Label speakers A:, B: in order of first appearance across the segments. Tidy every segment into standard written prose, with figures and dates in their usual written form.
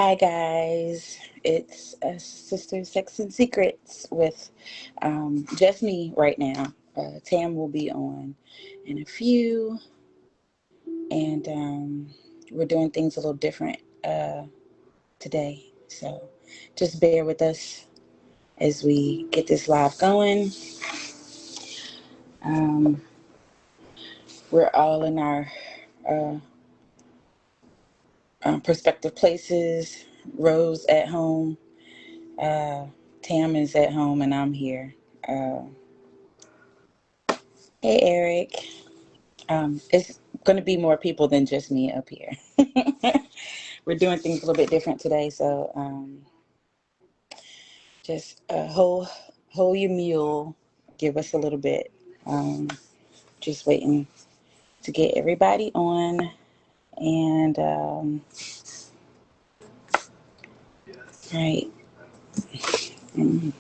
A: Hi guys, it's Sister Sex and Secrets with just me right now. Tam will be on in a few, and we're doing things a little different today. So just bear with us as we get this live going. Um, we're all in our uh, prospective places. Rose at home, uh, Tam is at home, and I'm here. Uh, Hey Eric. It's going to be more people than just me up here. We're doing things a little bit different today, so just hold your mule. Give us a little bit. Um, just waiting to get everybody on, and right, I'm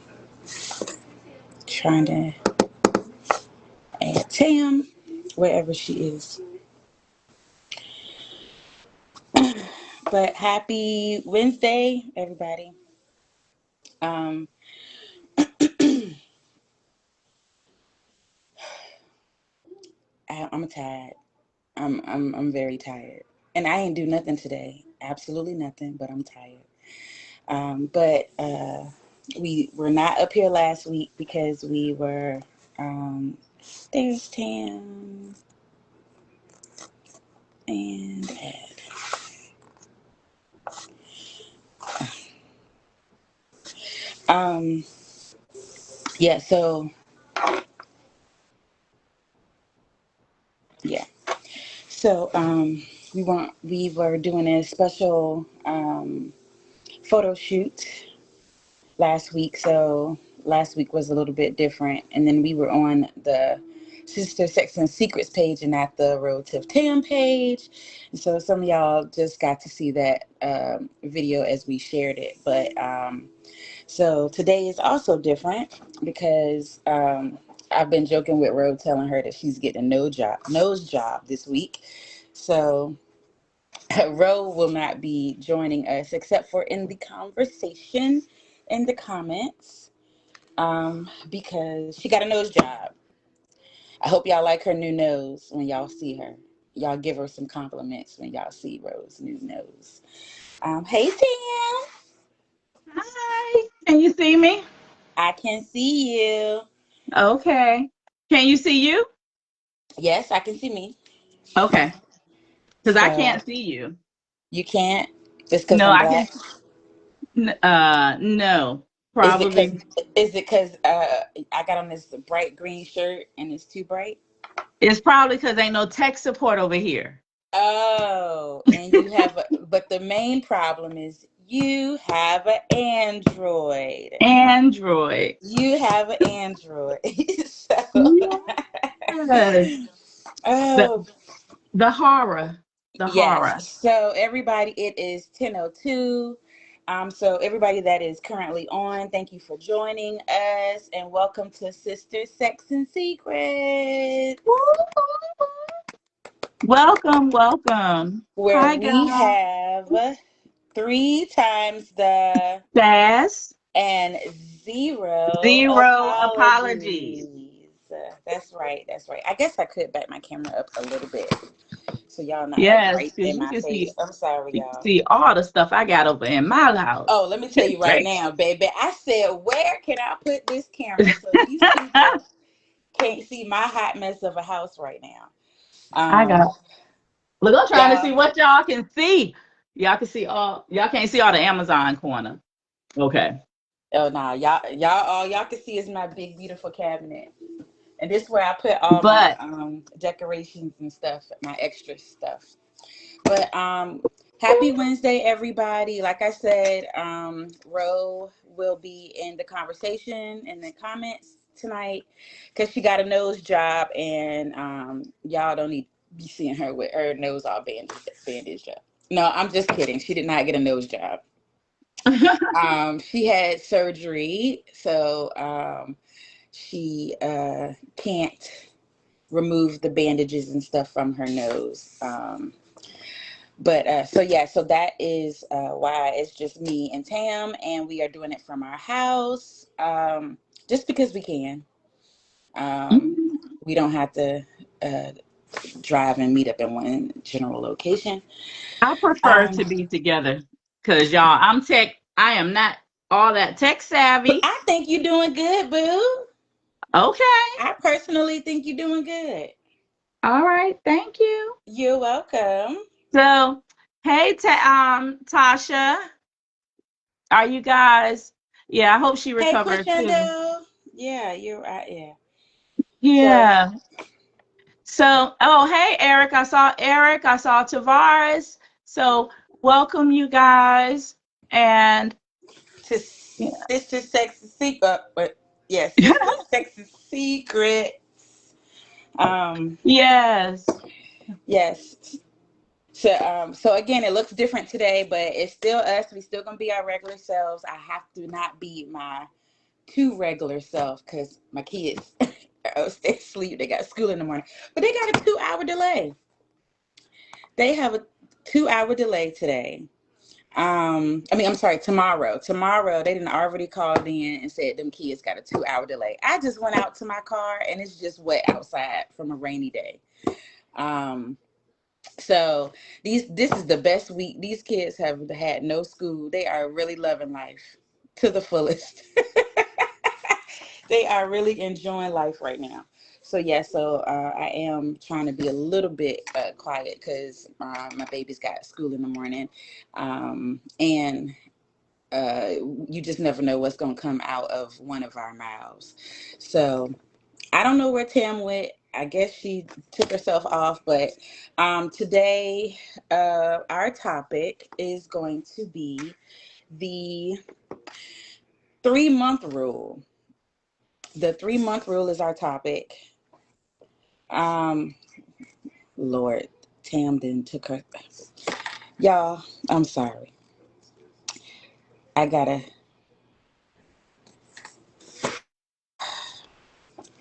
A: trying to add Tam wherever she is. But happy Wednesday, everybody. Um, I'm tired. I'm very tired, and I ain't do nothing today. Absolutely nothing, but I'm tired. But we were not up here last week because we were. Um, there's Tam and Ed. Um, yeah. So yeah. So we were doing a special photo shoot last week. So last week was a little bit different. And then we were on the Sister Sex and Secrets page and not the Relative Tam page. And so some of y'all just got to see that video as we shared it. But so today is also different because I've been joking with Ro, telling her that she's getting a nose job this week. So Ro will not be joining us except for in the conversation in the comments because she got a nose job. I hope y'all like her new nose when y'all see her. Y'all give her some compliments when y'all see Ro's new nose. Hey, Tam.
B: Hi. Can you see me?
A: I can see you.
B: Okay. Can you see you?
A: Yes, I can see me.
B: Okay. Because I
A: So
B: can't see you.
A: you can't just because
B: No,
A: I'm
B: I
A: black.
B: can. No.
A: Is it because
B: Probably.
A: I got on this bright green shirt and it's too bright?
B: It's probably because ain't no tech support over here.
A: Oh, and but the main problem is you have an Android.
B: Android.
A: You have an Android. So,
B: Yes. The
A: oh,
B: the horror. The
A: yes.
B: horror.
A: So, everybody, it is 10:02. So everybody that is currently on, thank you for joining us and welcome to Sister Sex and Secrets,
B: Welcome, welcome.
A: where
B: Hi
A: we
B: guys.
A: have three times the
B: Sass.
A: and zero
B: Zero apologies.
A: apologies. That's right. That's right. I guess I could back my camera up a little bit so y'all not like
B: Yes,
A: right
B: because
A: in my face. I'm sorry,
B: you can
A: y'all.
B: see all the stuff I got over in my house.
A: Oh, let me tell you right
B: Right.
A: now, baby. I said, where can I put this camera so these people can't see my hot mess of a house right now?
B: I got. Look, I'm trying to
A: Y'all.
B: see what y'all can see. Y'all can see all. Y'all can't see all the Amazon corner. Okay.
A: Oh no, y'all. All y'all can see is my big, beautiful cabinet. And this is where I put all my
B: But
A: decorations and stuff, my extra stuff. But happy Wednesday, everybody. Like I said, Ro will be in the conversation in the comments tonight because she got a nose job, and y'all don't need to be seeing her with her nose all bandaged up. No, I'm just kidding. She did not get a nose job. She had surgery, so she can't remove the bandages and stuff from her nose. But so that is why it's just me and Tam, and we are doing it from our house, just because we can. Um,
B: Mhm.
A: we don't have to uh, drive and meet up in one general location.
B: I prefer
A: Um,
B: to be together because y'all, I am not all that tech
A: but
B: savvy.
A: I think you're doing good, boo.
B: Okay.
A: I personally think you're doing good.
B: All right. Thank you.
A: You're welcome.
B: So, hey, Tasha, are you guys? Yeah, I hope she
A: Hey,
B: recovered too.
A: Quishando. Yeah, you're right. Yeah. So,
B: Yeah. So, oh, hey, Eric. I saw Eric. I saw Tavares. So, welcome, you guys. And
A: to
B: yeah.
A: Sister Sexy Secret, but yeah, Sister Sexy Secret. Um,
B: Yes.
A: yes. So again, it looks different today, but it's still us. We still gonna be our regular selves. I have to not be my too regular self because my kids stay asleep. They got school in the morning, but they got a 2 hour delay. They have a 2 hour delay today. I'm sorry, tomorrow. Tomorrow, they didn't already called in and said them kids got a 2 hour delay. I just went out to my car and it's just wet outside from a rainy day. Um, so this is the best week. These kids have had no school. They are really loving life to the fullest. They are really enjoying life right now. So yeah, I am trying to be a little bit quiet because my baby's got school in the morning, and uh, you just never know what's going to come out of one of our mouths. So I don't know where Tam went. I guess she took herself off, but today our topic is going to be the 3 month rule. The 3 month rule is our topic. Um, Lord, Tam then took her. Y'all, I'm sorry. I gotta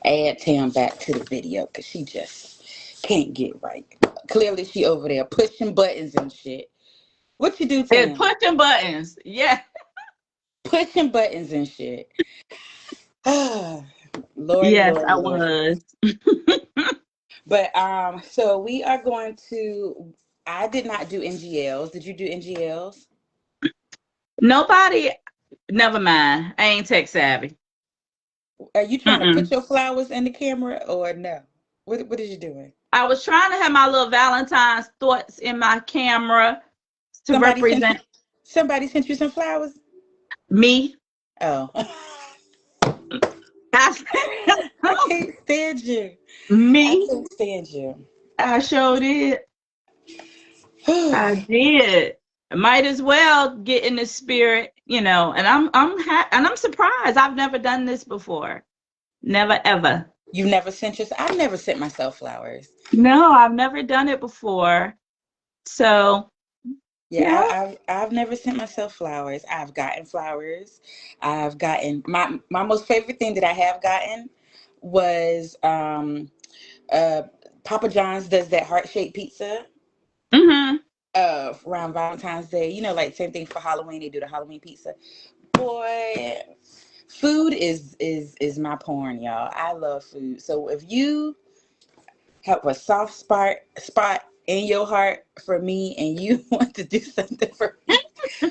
A: add Tam back to the video because she just can't get right. Clearly, she over there pushing buttons and shit. What you do,
B: It's
A: Tam?
B: pushing buttons. Yeah.
A: Pushing buttons and shit. Lordy,
B: Yes,
A: Lordy,
B: I
A: Lordy.
B: was.
A: But so we are going to. I did not do NGLs. Did you do NGLs?
B: Nobody, never mind. I ain't tech savvy.
A: Are you trying to put
B: Mm-mm.
A: your flowers in the camera or no? What is you doing?
B: I was trying to have my little Valentine's thoughts in my camera to
A: Somebody sent you.
B: represent
A: Somebody sent you some flowers.
B: me.
A: Oh, I can't stand you. I
B: Me.
A: can't stand you.
B: I showed it. I did. Might as well get in the spirit, and I'm surprised. I've never done this before. Never ever.
A: You've never sent your. I've never sent myself flowers.
B: No, I've never done it before. So,
A: Yeah,
B: yeah.
A: I've never sent myself flowers. I've gotten flowers. I've gotten my most favorite thing that I have gotten was uh Papa John's does that heart shaped pizza
B: Hmm.
A: around Valentine's Day. You know, like same thing for Halloween. They do the Halloween pizza. Boy, food is my porn, y'all. I love food. So if you have a soft spot in your heart for me and you want to do something for me,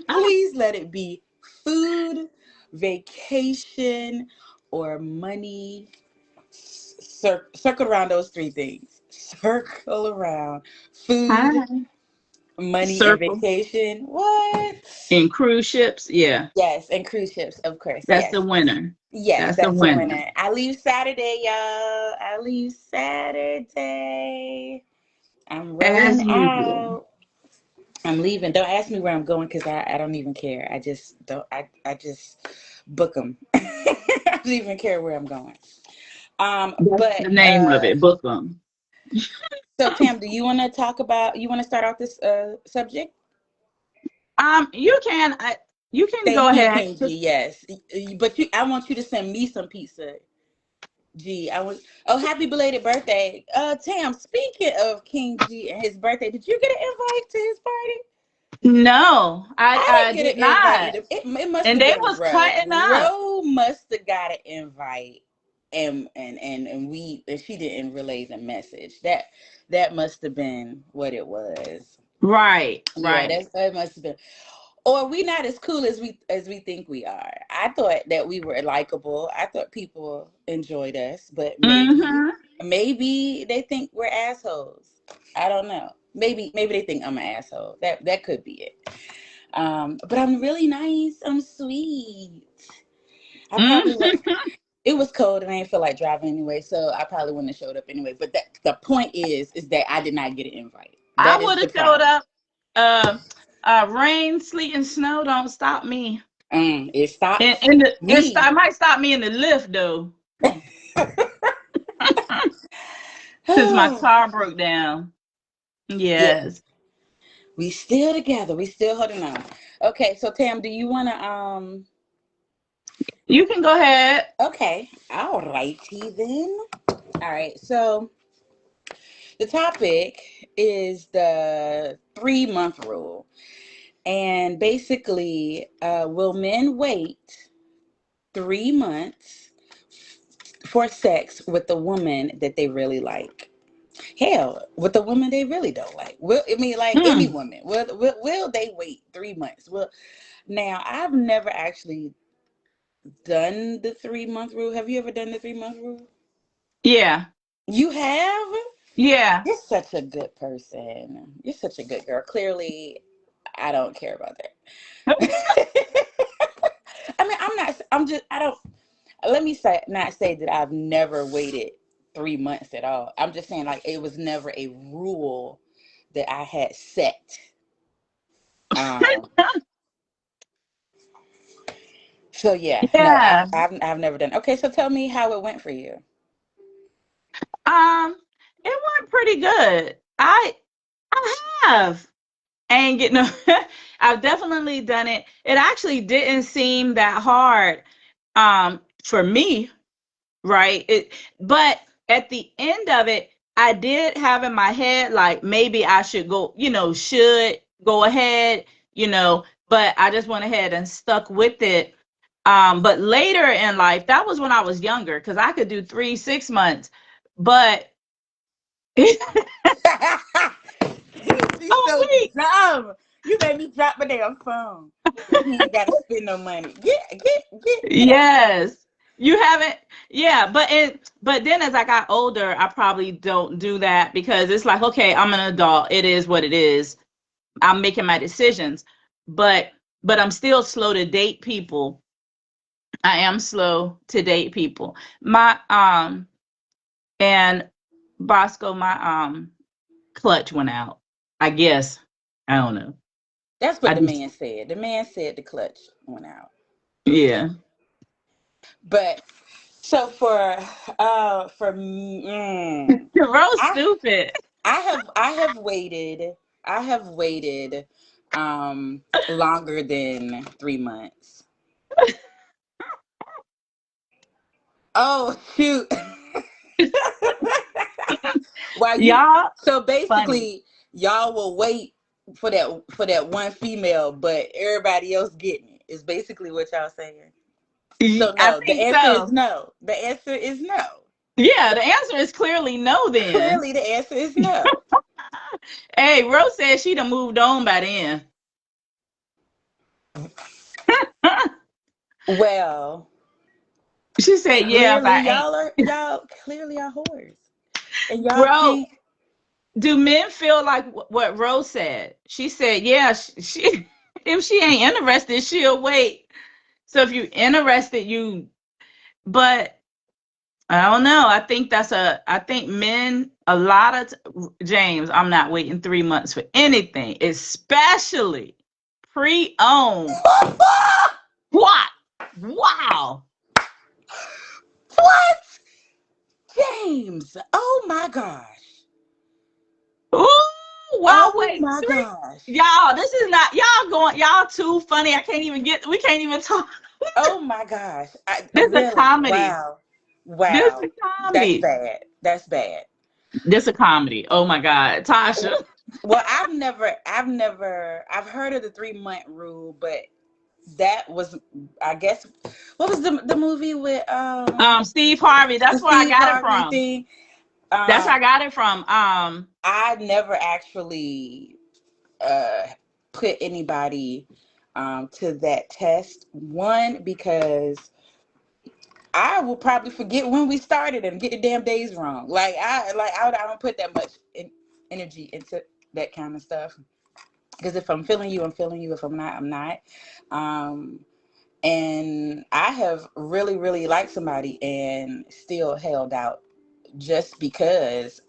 A: please let it be food, vacation, or money. Circle around those three things. Circle around food,
B: Hi.
A: money, and
B: Circle
A: vacation. What?
B: and cruise ships. Yeah,
A: Yes, and cruise ships, of course.
B: that's the
A: Yes.
B: winner.
A: Yes,
B: That's the
A: that's the
B: winner.
A: winner. I leave Saturday, y'all. I leave Saturday. I'm rolling
B: As usual.
A: out. I'm leaving. Don't ask me where I'm going because I don't even care. I just don't. I just book them. I don't even care where I'm going.
B: That's
A: But
B: the name of it. Book them.
A: so Tam, do you want to talk about? You want to start off this subject?
B: You can. You can go
A: Thank you,
B: ahead.
A: Kenji. Yes, but I want you to send me some pizza G. Oh, happy belated birthday. Tam, speaking of King G and his birthday, did you get an invite to his party?
B: No,
A: I
B: I
A: didn't
B: did
A: get an invite
B: not.
A: either. It must
B: And
A: have
B: they
A: been
B: was
A: Ro.
B: cutting up.
A: Ro must have got an invite, and she didn't relay the message. That must have been what it was.
B: Right,
A: Yeah,
B: right.
A: that must have been. Or we not as cool as we think we are. I thought that we were likable. I thought people enjoyed us, but
B: Mm-hmm.
A: maybe they think we're assholes. I don't know. Maybe they think I'm an asshole. That could be it. But I'm really nice. I'm sweet. I probably would.
B: Mm-hmm.
A: It was cold and I didn't feel like driving anyway, so I probably wouldn't have showed up anyway. But the point is that I did not get an invite.
B: I
A: That is
B: would
A: the
B: have showed
A: problem.
B: up. Rain, sleet, and snow don't stop me.
A: It
B: And
A: stops
B: it
A: me.
B: might stop me in the lift though, since my car broke down.
A: Yeah,
B: Yes.
A: we still together. We still holding on. Okay, so Tam, do you wanna
B: You can go ahead.
A: okay. All righty then. All right, so the topic is the 3 month rule. And basically, will men wait 3 months for sex with the woman that they really like? Hell, with the woman they really don't like. Like any
B: Hmm.
A: woman, will they wait 3 months? Well, now I've never actually done the 3 month rule. Have you ever done the 3 month rule?
B: Yeah.
A: You have?
B: Yeah.
A: You're such a good person. You're such a good girl. Clearly, I don't care about that. I mean, I don't, let me say, not say that I've never waited 3 months at all. I'm just saying, like, it was never a rule that I had set. Um, so yeah, no,
B: Yeah.
A: I've never done. Okay, so tell me how it went for you.
B: Um, it went pretty good. I have. Ain't getting no I've definitely done it. It actually didn't seem that hard for me, right? But at the end of it, I did have in my head like maybe I should go, should go ahead, but I just went ahead and stuck with it. But later in life, that was when I was younger, because I could do 3, 6 months. But
A: She's
B: oh
A: so
B: wait,
A: dumb. You made me drop my damn phone. Cause he ain't gotta spend no money. Get off.
B: yes. You haven't, yeah, but then as I got older, I probably don't do that because it's like, okay, I'm an adult. It is what it is. I'm making my decisions. But I'm still slow to date people. I am slow to date people. My and Bosco, my clutch went out. I guess. I don't know.
A: That's what
B: I
A: the
B: just
A: man said. The man said the clutch went out.
B: yeah.
A: But so for
B: Rose
A: I
B: stupid.
A: I have waited longer than 3 months. Oh shoot. While you
B: Y'all
A: so
B: funny.
A: basically y'all will wait for that one female, but everybody else getting it is basically what y'all saying. So
B: I
A: no, the
B: think
A: answer is
B: so.
A: no. The answer is no.
B: Yeah, the answer is clearly no then.
A: Clearly the answer is no.
B: Hey, Rose said she'd have moved on by then.
A: Well,
B: She said, yeah, if
A: clearly
B: I ain't.
A: y'all clearly are whores. And y'all
B: Bro,
A: can't.
B: do men feel like what Rose said? She said, yeah, she if she ain't interested, she'll wait. So if you interested, but I don't know. I think men, a lot of, James, I'm not waiting 3 months for anything, especially pre-owned. What? Wow.
A: What? James. Oh my gosh.
B: Ooh, wow,
A: Oh
B: wait,
A: my
B: three.
A: gosh.
B: Y'all, this is not, y'all too funny. We can't even talk.
A: Oh my gosh.
B: This is a
A: Really?
B: comedy.
A: Wow.
B: This
A: Wow.
B: a
A: That's
B: comedy.
A: bad. That's bad.
B: This a comedy. Oh my God, Tasha.
A: Well, I've heard of the 3 month rule, but that was, I guess, what was the movie with
B: Steve Harvey.
A: the
B: That's where I
A: Steve
B: got it
A: Harvey
B: from.
A: thing?
B: That's where
A: Um,
B: I got it from.
A: I never actually uh put anybody to that test. One, because I will probably forget when we started and get the damn days wrong. I don't put that much energy into that kind of stuff. Because if I'm feeling you, I'm feeling you. If I'm not, I'm not. Um, and I have really, really liked somebody and still held out just because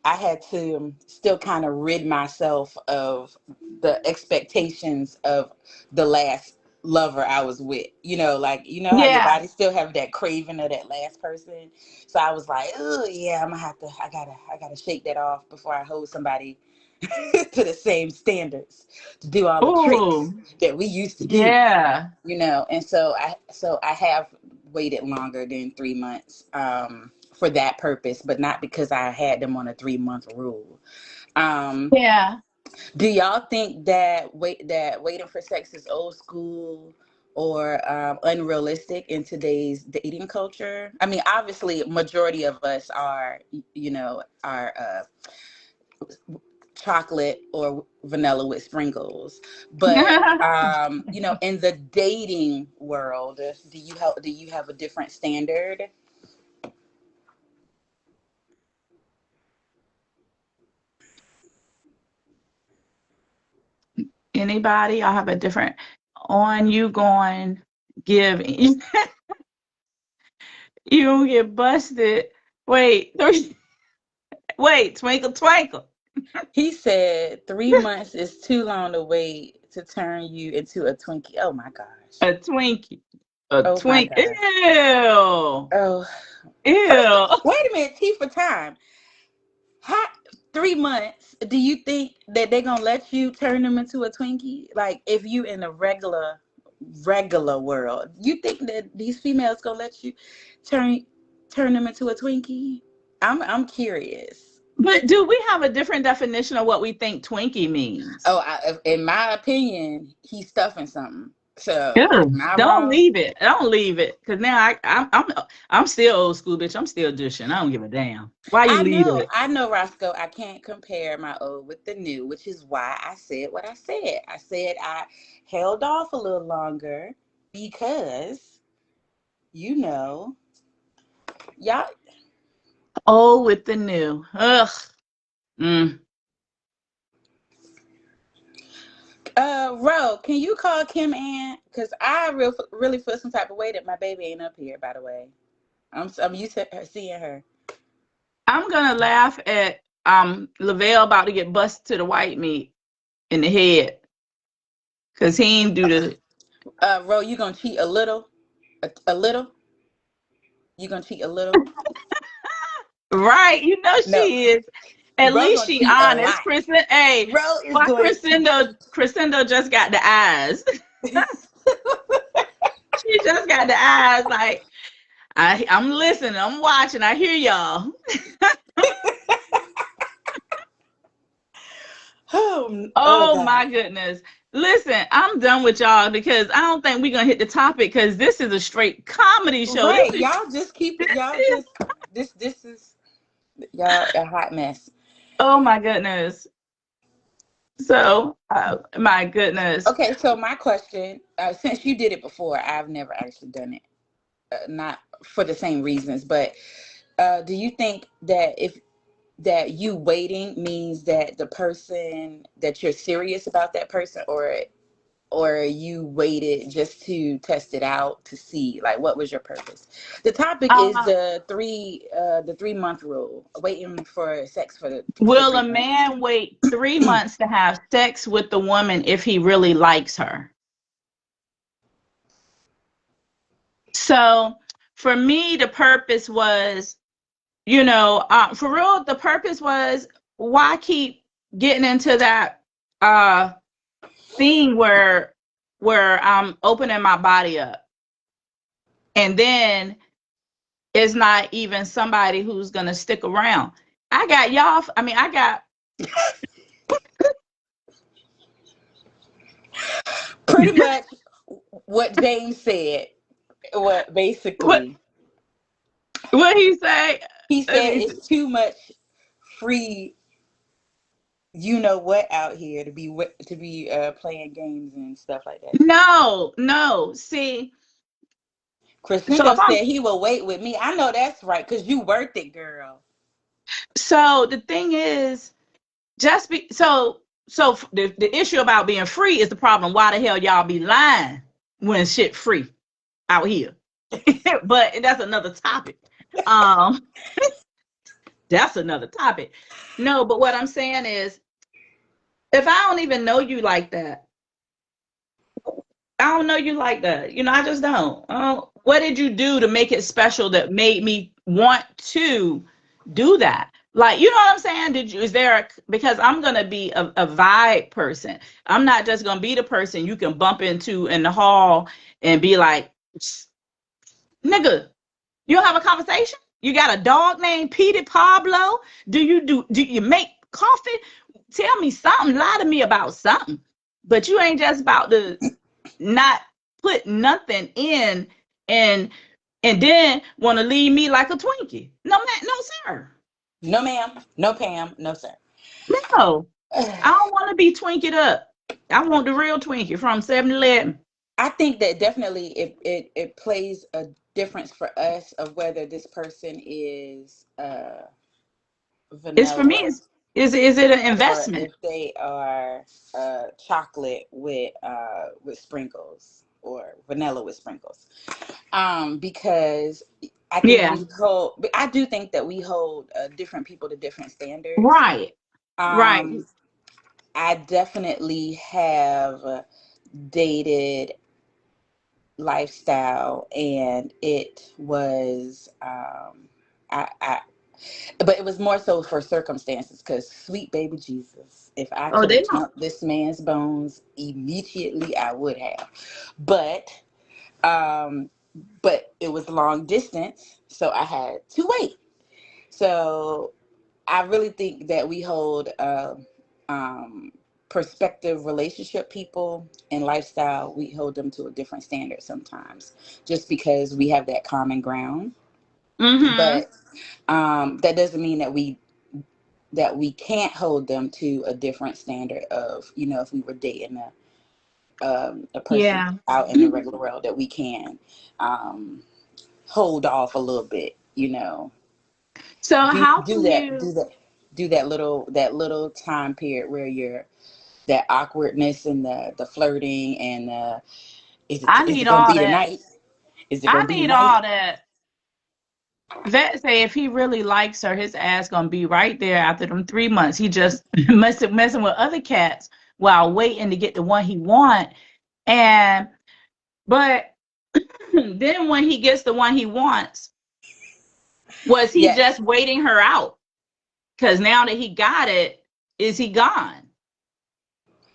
A: I had to still kind of rid myself of the expectations of the last lover I was with. How your
B: yeah.
A: body still have that craving of that last person. So I was like, oh yeah, I'm gonna have to. I gotta shake that off before I hold somebody to the same standards to do all the tricks
B: Oh,
A: that we used to do.
B: yeah.
A: And so I have waited longer than 3 months for that purpose, but not because I had them on a 3 month rule. Um,
B: Yeah.
A: do y'all think that waiting for sex is old school or unrealistic in today's dating culture? I mean, obviously, majority of us are chocolate or vanilla with sprinkles, but in the dating world, do you have a different standard?
B: Anybody? I have a different on you going give you don't get busted. Wait, wait, twinkle twinkle.
A: He said 3 months is too long to wait to turn you into a Twinkie. Oh my gosh.
B: A Twinkie. A
A: Oh my
B: twink.
A: gosh.
B: Ew.
A: Oh, first,
B: Ew.
A: wait a minute. T for time. How 3 months? Do you think that they're gonna let you turn them into a Twinkie? Like if you in a regular world, you think that these females gonna let you turn turn them into a Twinkie? I'm curious.
B: But do we have a different definition of what we think Twinkie means?
A: Oh, in my opinion, he's stuffing something. So
B: Ew.
A: am I
B: Don't
A: wrong?
B: leave it. Don't leave it. Cause now I'm still old school, bitch. I'm still dishing. I don't give a damn. Why you leave it?
A: I know, Roscoe. I can't compare my old with the new, which is why I said what I said. I said I held off a little longer because, you know, y'all.
B: Old with the new. Ugh. Mm.
A: Ro, can you call Kim Ann? Cause I really feel some type of way that my baby ain't up here. By the way, I'm used to seeing her.
B: I'm gonna laugh at Lavelle about to get busted to the white meat in the head. Cause he ain't do the
A: Ro, you gonna cheat a little? A little? You gonna cheat a little?
B: right. You know
A: No,
B: she is. At
A: Ro
B: least
A: gonna
B: she
A: cheat a
B: honest.
A: lot.
B: Kristen, hey,
A: Ro is
B: why
A: going to
B: Crescendo just got the eyes. She just got the eyes. Like I'm listening. I'm watching. I hear y'all.
A: oh
B: Oh
A: God.
B: my goodness. Listen, I'm done with y'all because I don't think we're gonna hit the topic because this is a straight comedy show.
A: Right. Y'all just keep it.
B: This
A: Y'all
B: is
A: just this is y'all a hot mess.
B: oh my goodness. So my goodness.
A: Okay, so my question, since you did it before, I've never actually done it. Not for the same reasons, but do you think that if that you waiting means that the person that you're serious about that person, or you waited just to test it out to see like what was your purpose? The topic is
B: Uh,
A: the 3 month rule, waiting for sex for
B: will a
A: 3 months.
B: man wait 3 months to have sex with the woman if he really likes her? So for me, the purpose was, for real, the purpose was why keep getting into that thing where I'm opening my body up. and then it's not even somebody who's gonna stick around. I got y'all. I mean, I got
A: pretty much what James said. What
B: what
A: basically
B: what he say?
A: he
B: Let
A: said,
B: me see.
A: it's too much free, you know what, out here to be playing games and stuff like that.
B: No, no. See, so
A: Crescendo
B: if I'm
A: said he will wait with me. I know that's right, cause you worth it, girl.
B: so the thing is, just be so the issue about being free is the problem. Why the hell y'all be lying when shit free out here? But that's another topic. Um, that's another topic. No, but what I'm saying is, if I don't even know you like that, I don't know you like that. You know, I just don't. What did you do to make it special that made me want to do that? Like, you know what I'm saying? Is there because I'm going to be a vibe person. I'm not just going to be the person you can bump into in the hall and be like, nigga, you don't have a conversation? You got a dog named Petey Pablo? Do you make coffee? Tell me something. Lie to me about something. But you ain't just about to not put nothing in and then want to leave me like a Twinkie. No, man, no, sir.
A: No, ma'am. No, Pam. No, sir.
B: No, I don't want to be Twinkied up. I want the real Twinkie from 7-Eleven.
A: I think that definitely it plays a difference for us of whether this person is
B: It's for me.
A: vanilla
B: Is it an
A: or
B: investment?
A: if they are chocolate with sprinkles or vanilla with sprinkles. Because I think
B: Yeah,
A: we hold. I do think that we hold different people to different standards.
B: right, right.
A: Um, I definitely have dated lifestyle, and it was I but it was more so for circumstances, because sweet baby Jesus, if I
B: Oh,
A: could have
B: they don't.
A: jumped this man's bones immediately, I would have. But um but it was long distance, so I had to wait. So I really think that we hold um perspective relationship people and lifestyle, we hold them to a different standard sometimes, just because we have that common ground.
B: Mm-hmm.
A: But that doesn't mean that we can't hold them to a different standard of, if we were dating a person
B: Yeah.
A: out in the regular world, that we can um, hold off a little bit,
B: So
A: do
B: how
A: do
B: can
A: that
B: you?
A: do that do that little time period where you're that awkwardness and the flirting, and is it
B: I
A: is
B: need
A: it gonna
B: all
A: be
B: that.
A: tonight? Is it
B: I
A: gonna be
B: need
A: tonight?
B: all that. Vet say if he really likes her, his ass gonna be right there after them 3 months. He just messing with other cats while waiting to get the one he want. And but then when he gets the one he wants, was he
A: Yes,
B: just waiting her out? Because now that he got it, is he gone?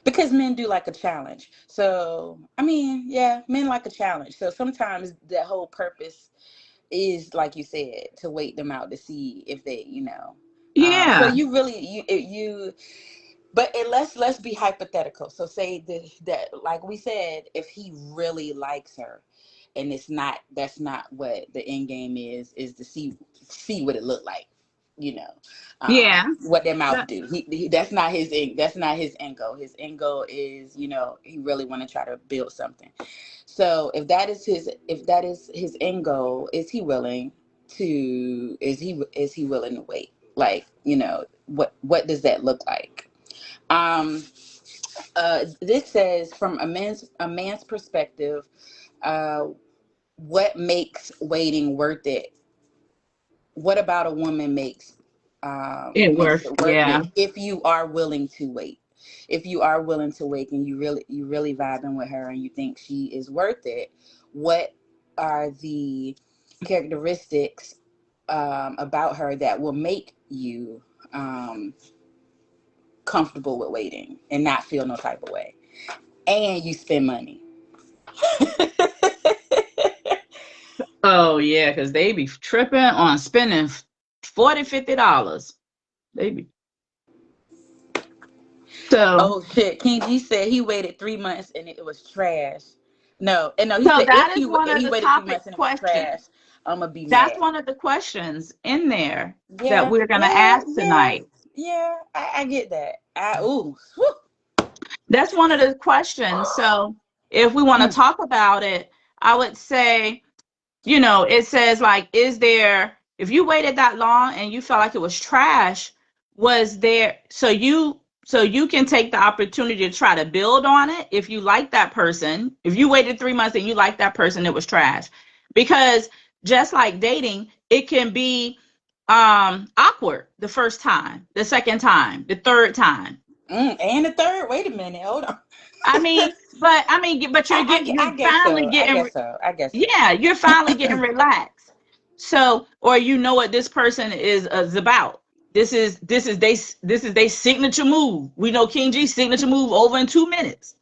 A: because men do like a challenge. So I mean, yeah, men like a challenge. So sometimes that whole purpose is, like you said, to wait them out to see if they, so
B: Yeah.
A: you really you but let's be hypothetical. So say that, like we said, if he really likes her, and that's not what the end game is to see what it looked like, you know
B: Yeah.
A: what their mouth
B: That-
A: do. That's not his end goal. His end goal is, he really want to try to build something. So if that is his end goal, is he willing to wait? Like, what does that look like? um this says, from a man's perspective, uh what makes waiting worth it? What about a woman
B: It
A: makes
B: worth,
A: it worth
B: yeah.
A: it, if you are willing to wait? If you are willing to wait, and you really vibing with her, and you think she is worth it, what are the characteristics about her that will make you comfortable with waiting and not feel no type of way, and you spend money?
B: Oh yeah, because they be tripping on spending $40-$50. They be so.
A: Oh shit! King G said he waited 3 months and it was trash. No, and no, he
B: So
A: said if
B: that is one
A: if
B: of
A: he
B: the
A: waited three
B: topic
A: months and it was trash,
B: questions.
A: I'm gonna be
B: That's
A: mad.
B: one of the questions in there that
A: Yeah,
B: we're gonna
A: yeah,
B: ask
A: yeah,
B: tonight.
A: yeah. I get that. Whew.
B: That's one of the questions. So if we want to
A: Mm,
B: talk about it, I would say, it says like, if you waited that long and you felt like it was trash, was there, so you can take the opportunity to try to build on it. If you like that person, if you waited 3 months and you like that person, it was trash. Because just like dating, it can be awkward the first time, the second time, the third time.
A: and the third. Wait a minute. Hold on.
B: But you're
A: I guess
B: finally
A: so. I
B: getting,
A: guess so. I guess so.
B: yeah, you're finally getting relaxed. So, or you know what this person is about. This is they signature move. We know King G's signature move over in 2 minutes.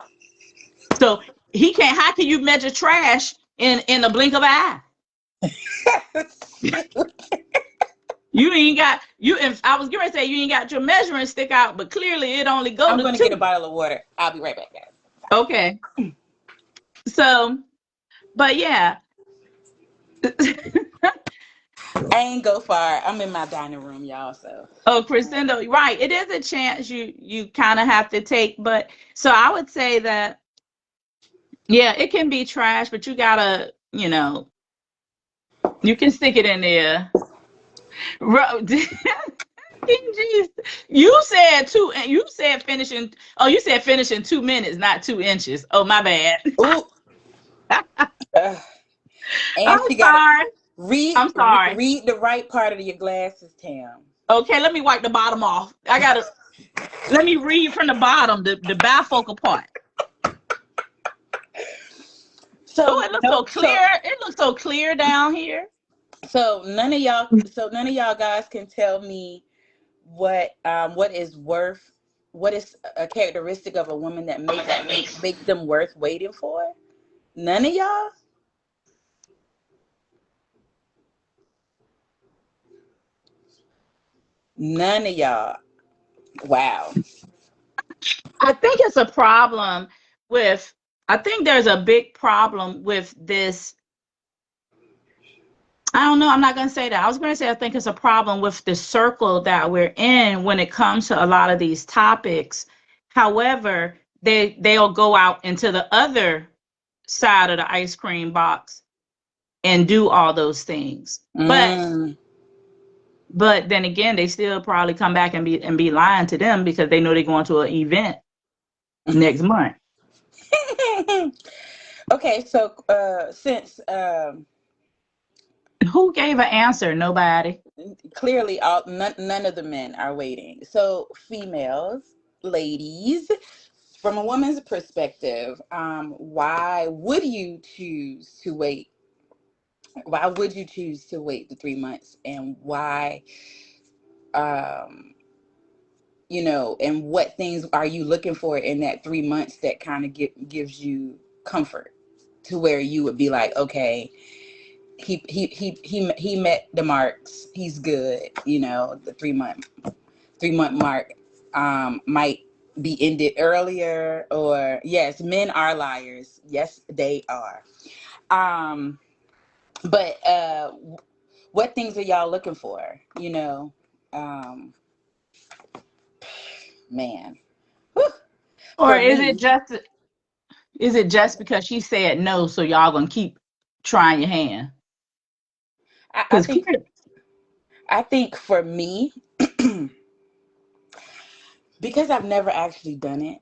B: So he can't. How can you measure trash in a blink of an eye? You ain't got you. If I was going to say you ain't got your measuring stick out, but clearly it only go
A: I'm
B: to
A: gonna get a
B: two.
A: bottle of water. I'll be right back, guys.
B: Okay. So, but yeah.
A: I ain't go far. I'm in my dining room, y'all. So
B: Oh, crescendo, right. It is a chance you kind of have to take, but so I would say that yeah, it can be trash, but you gotta, you can stick it in there. Jeez. You said finishing. Oh, you said finish in 2 minutes, not 2 inches. Oh, my bad.
A: ooh, and
B: I'm
A: she got to
B: sorry.
A: read
B: I'm sorry.
A: read the right part of your glasses, Tam.
B: Okay, let me wipe the bottom off. Let me read from the bottom, the bifocal part. Oh,
A: So
B: it looks
A: no,
B: so clear. It looks so clear down here.
A: so none of y'all guys can tell me what is worth, what is a characteristic of a woman that makes them worth waiting for. None of y'all. None of y'all. Wow.
B: I think it's a problem with, I think there's a big problem with this. I don't know. I'm not going to say that. I was going to say I think it's a problem with the circle that we're in when it comes to a lot of these topics. However, they'll go out into the other side of the ice cream box and do all those things.
A: Mm.
B: But then again, they still probably come back and be lying to them because they know they're going to an event next month.
A: Okay, so since
B: Who gave an answer? Nobody.
A: clearly none of the men are waiting, so females, ladies, from a woman's perspective, why would you choose to wait? Why would you choose to wait the 3 months, and why? Um, and what things are you looking for in that 3 months that kind of gives you comfort to where you would be like, okay, he met the marks, he's good. The 3-month mark might be ended earlier, or yes, men are liars, yes they are. um but what things are y'all looking for? um Man. Whew.
B: Or
A: For me,
B: is it just because she said no, so y'all gonna keep trying your hand?
A: I, I
B: Because
A: think I think for me, because I've never actually done it.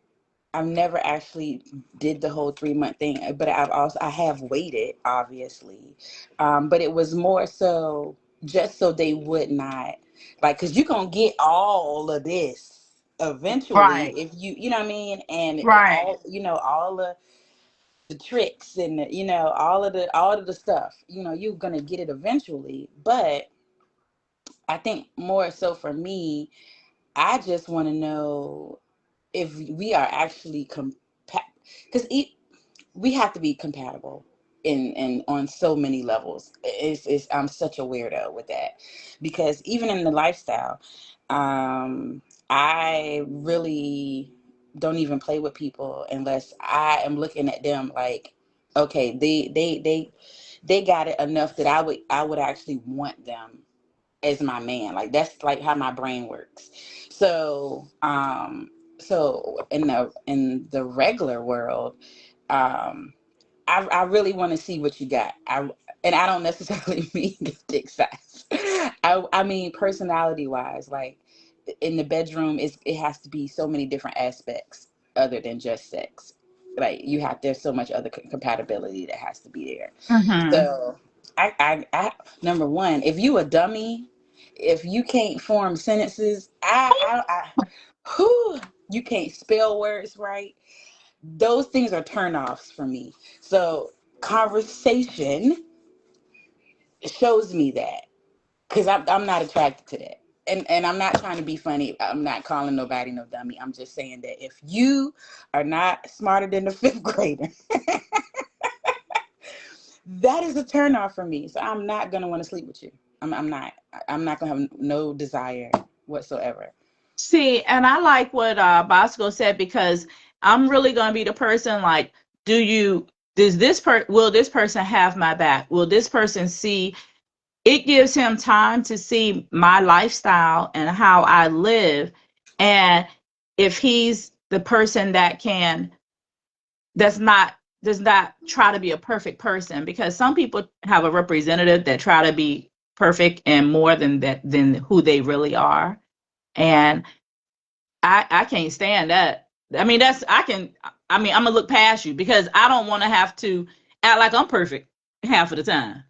A: I've never actually did the whole 3 month thing, but I have waited, obviously. But it was more so just so they would not, like, because you're gonna get all of this eventually
B: right,
A: if you know what I mean, and
B: right.
A: all the tricks, and all of the stuff, you're gonna get it eventually. But I think more so for me, I just want to know if we are actually because we have to be compatible. in on so many levels. I'm such a weirdo with that, because even in the lifestyle, I really don't even play with people unless I am looking at them like, okay, they got it enough that I would actually want them as my man. Like, that's like how my brain works. So so in the regular world, um I really want to see what you got. And I don't necessarily mean the dick size. I mean personality wise, like in the bedroom, it has to be so many different aspects other than just sex. Like, there's so much other compatibility that has to be there.
B: Mm-hmm.
A: So I number one, if you a dummy, if you can't form sentences, whew, you can't spell words right, those things are turnoffs for me. So conversation shows me that, because I'm not attracted to that. And I'm not trying to be funny. I'm not calling nobody no dummy. I'm just saying that if you are not smarter than the fifth grader, that is a turnoff for me. So I'm not gonna want to sleep with you. I'm not. I'm not gonna have no desire whatsoever.
B: See, and I like what Bosco said, because I'm really going to be the person like, will this person have my back? Will this person see? It gives him time to see my lifestyle and how I live. And if he's the person that's not, does not try to be a perfect person, because some people have a representative that try to be perfect and more than that, than who they really are. And I can't stand that. I mean, I'm gonna look past you, because I don't want to have to act like I'm perfect half of the time.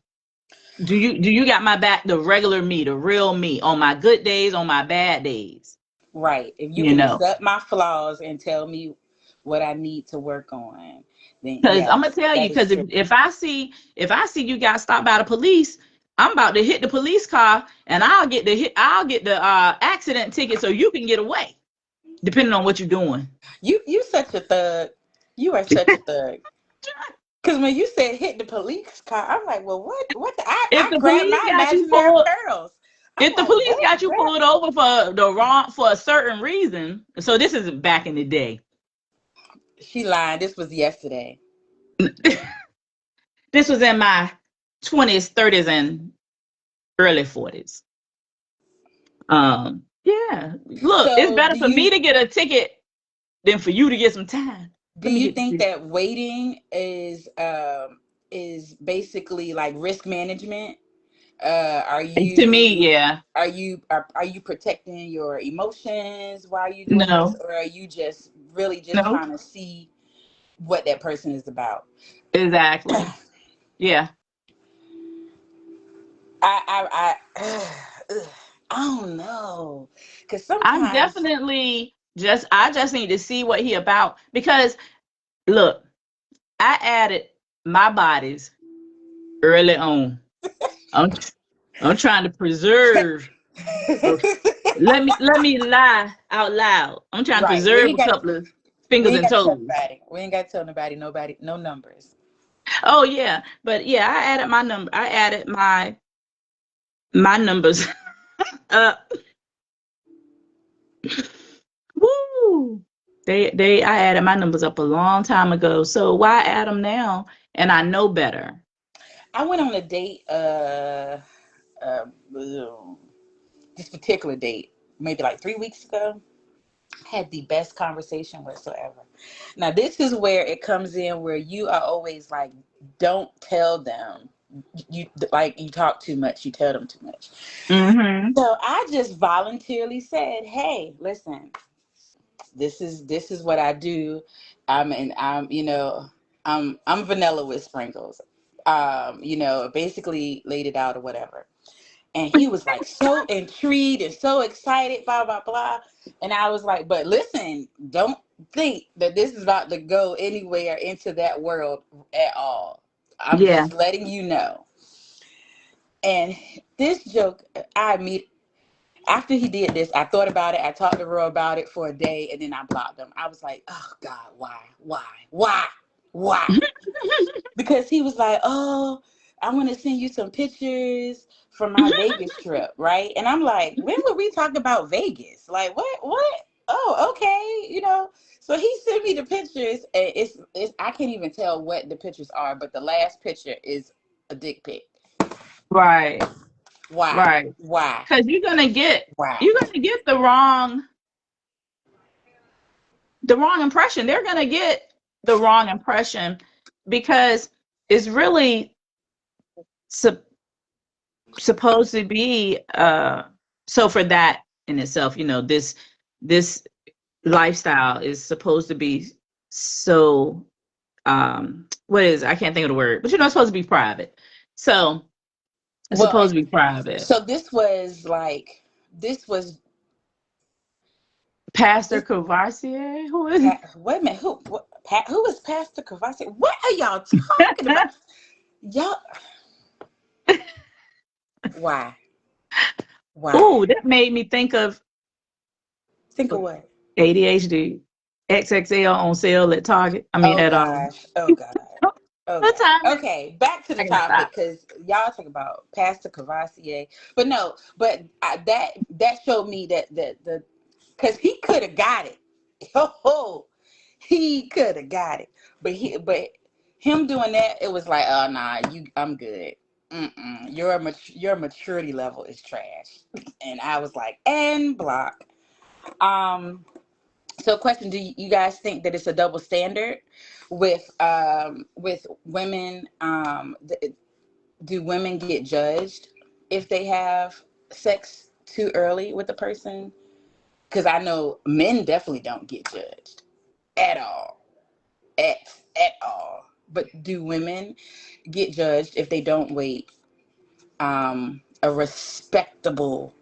B: Do you got my back, the regular me, the real me, on my good days, on my bad days?
A: Right. If you
B: You
A: can
B: know,
A: accept my flaws and tell me what I need to work on, then
B: because I'm gonna
A: yes,
B: tell you,
A: that is
B: because
A: true.
B: if I see you got stopped by the police, I'm about to hit the police car, and I'll get the accident ticket so you can get away, depending on what you're doing.
A: You such a thug. You are such a thug. Because when you said hit the police car, I'm like, well, what the,
B: If
A: I
B: the
A: grabbed
B: police
A: my
B: got you
A: imaginary
B: pulled,
A: pearls. I'm
B: if the
A: like,
B: police
A: what?
B: got you
A: Grab?
B: pulled over for a certain reason, so this is back in the day.
A: She lied. This was yesterday.
B: This was in my 20s, 30s, and early 40s. Yeah. Look, it's
A: So
B: better for me to get a ticket than for you to get some time.
A: do
B: Let me
A: you
B: get the
A: think
B: ticket.
A: that waiting is basically like risk management? Are
B: To me,
A: you
B: yeah.
A: are you protecting your emotions while you doing this,
B: No,
A: or are you just really just
B: no,
A: trying to see what that person is about?
B: exactly. Yeah.
A: I I don't know, because
B: I'm
A: sometimes
B: definitely I just need to see what he about, because look, I added my bodies early on. I'm I'm trying to preserve. Let me lie out loud. I'm trying to
A: right. We
B: preserve
A: ain't
B: a
A: got
B: couple of
A: we
B: fingers
A: ain't
B: and
A: got to tell
B: toes.
A: nobody. We ain't got to tell nobody no numbers.
B: Oh yeah, but yeah, I added my number. I added my numbers. uh, woo. I added my numbers up a long time ago. So why add them now? And I know better.
A: I went on a date uh this particular date maybe like 3 weeks ago. Had the best conversation whatsoever. Now, this is where it comes in, where you are always like, don't tell them. You like, you talk too much, you tell them too much.
B: Mm-hmm.
A: So I just voluntarily said, hey, listen, this is what I do. I'm vanilla with sprinkles. Basically laid it out or whatever. And he was like so intrigued and so excited, blah, blah, blah. And I was like, but listen, don't think that this is about to go anywhere into that world at all. I'm
B: Yeah.
A: just letting you know. And this joke, after he did this, I thought about it. I talked to Ro about it for a day, and then I blocked him. I was like, oh God, why? Why? Because he was like, "Oh, I want to send you some pictures from my Vegas trip," right? And I'm like, "When would we talk about Vegas? Like, what? What? Oh, okay, you know." So he sent me the pictures, and it's I can't even tell what the pictures are, but the last picture is a dick pic.
B: Right.
A: Why?
B: Right.
A: Why?
B: Because
A: Why?
B: you're gonna get the wrong impression. They're gonna get the wrong impression because it's really sup- supposed to be so for that in itself, this lifestyle is supposed to be so what is I can't think of the word, but it's supposed to be private. So it's
A: Well,
B: supposed to be private.
A: so this was
B: Pastor
A: this.
B: Courvoisier, who is
A: Wait a minute, who is Pastor Kovacic? What are y'all talking about? Y'all, why? Why?
B: oh, that made me think of
A: Think of what?
B: ADHD XXL on sale at Target. I mean
A: Oh
B: at
A: gosh. Oh God. Oh
B: what time
A: God.
B: is
A: Okay, back to the
B: I gotta
A: topic
B: stop.
A: because y'all talk about Pastor Cavassier, but no, that showed me that the because he could have got it. Oh, he could have got it, but him doing that, it was like, oh nah, I'm good. Your maturity level is trash, and I was like, and block. Um, so, question: do you guys think that it's a double standard with women? Do women get judged if they have sex too early with a person? Because I know men definitely don't get judged at all, at at all. But do women get judged if they don't wait a respectable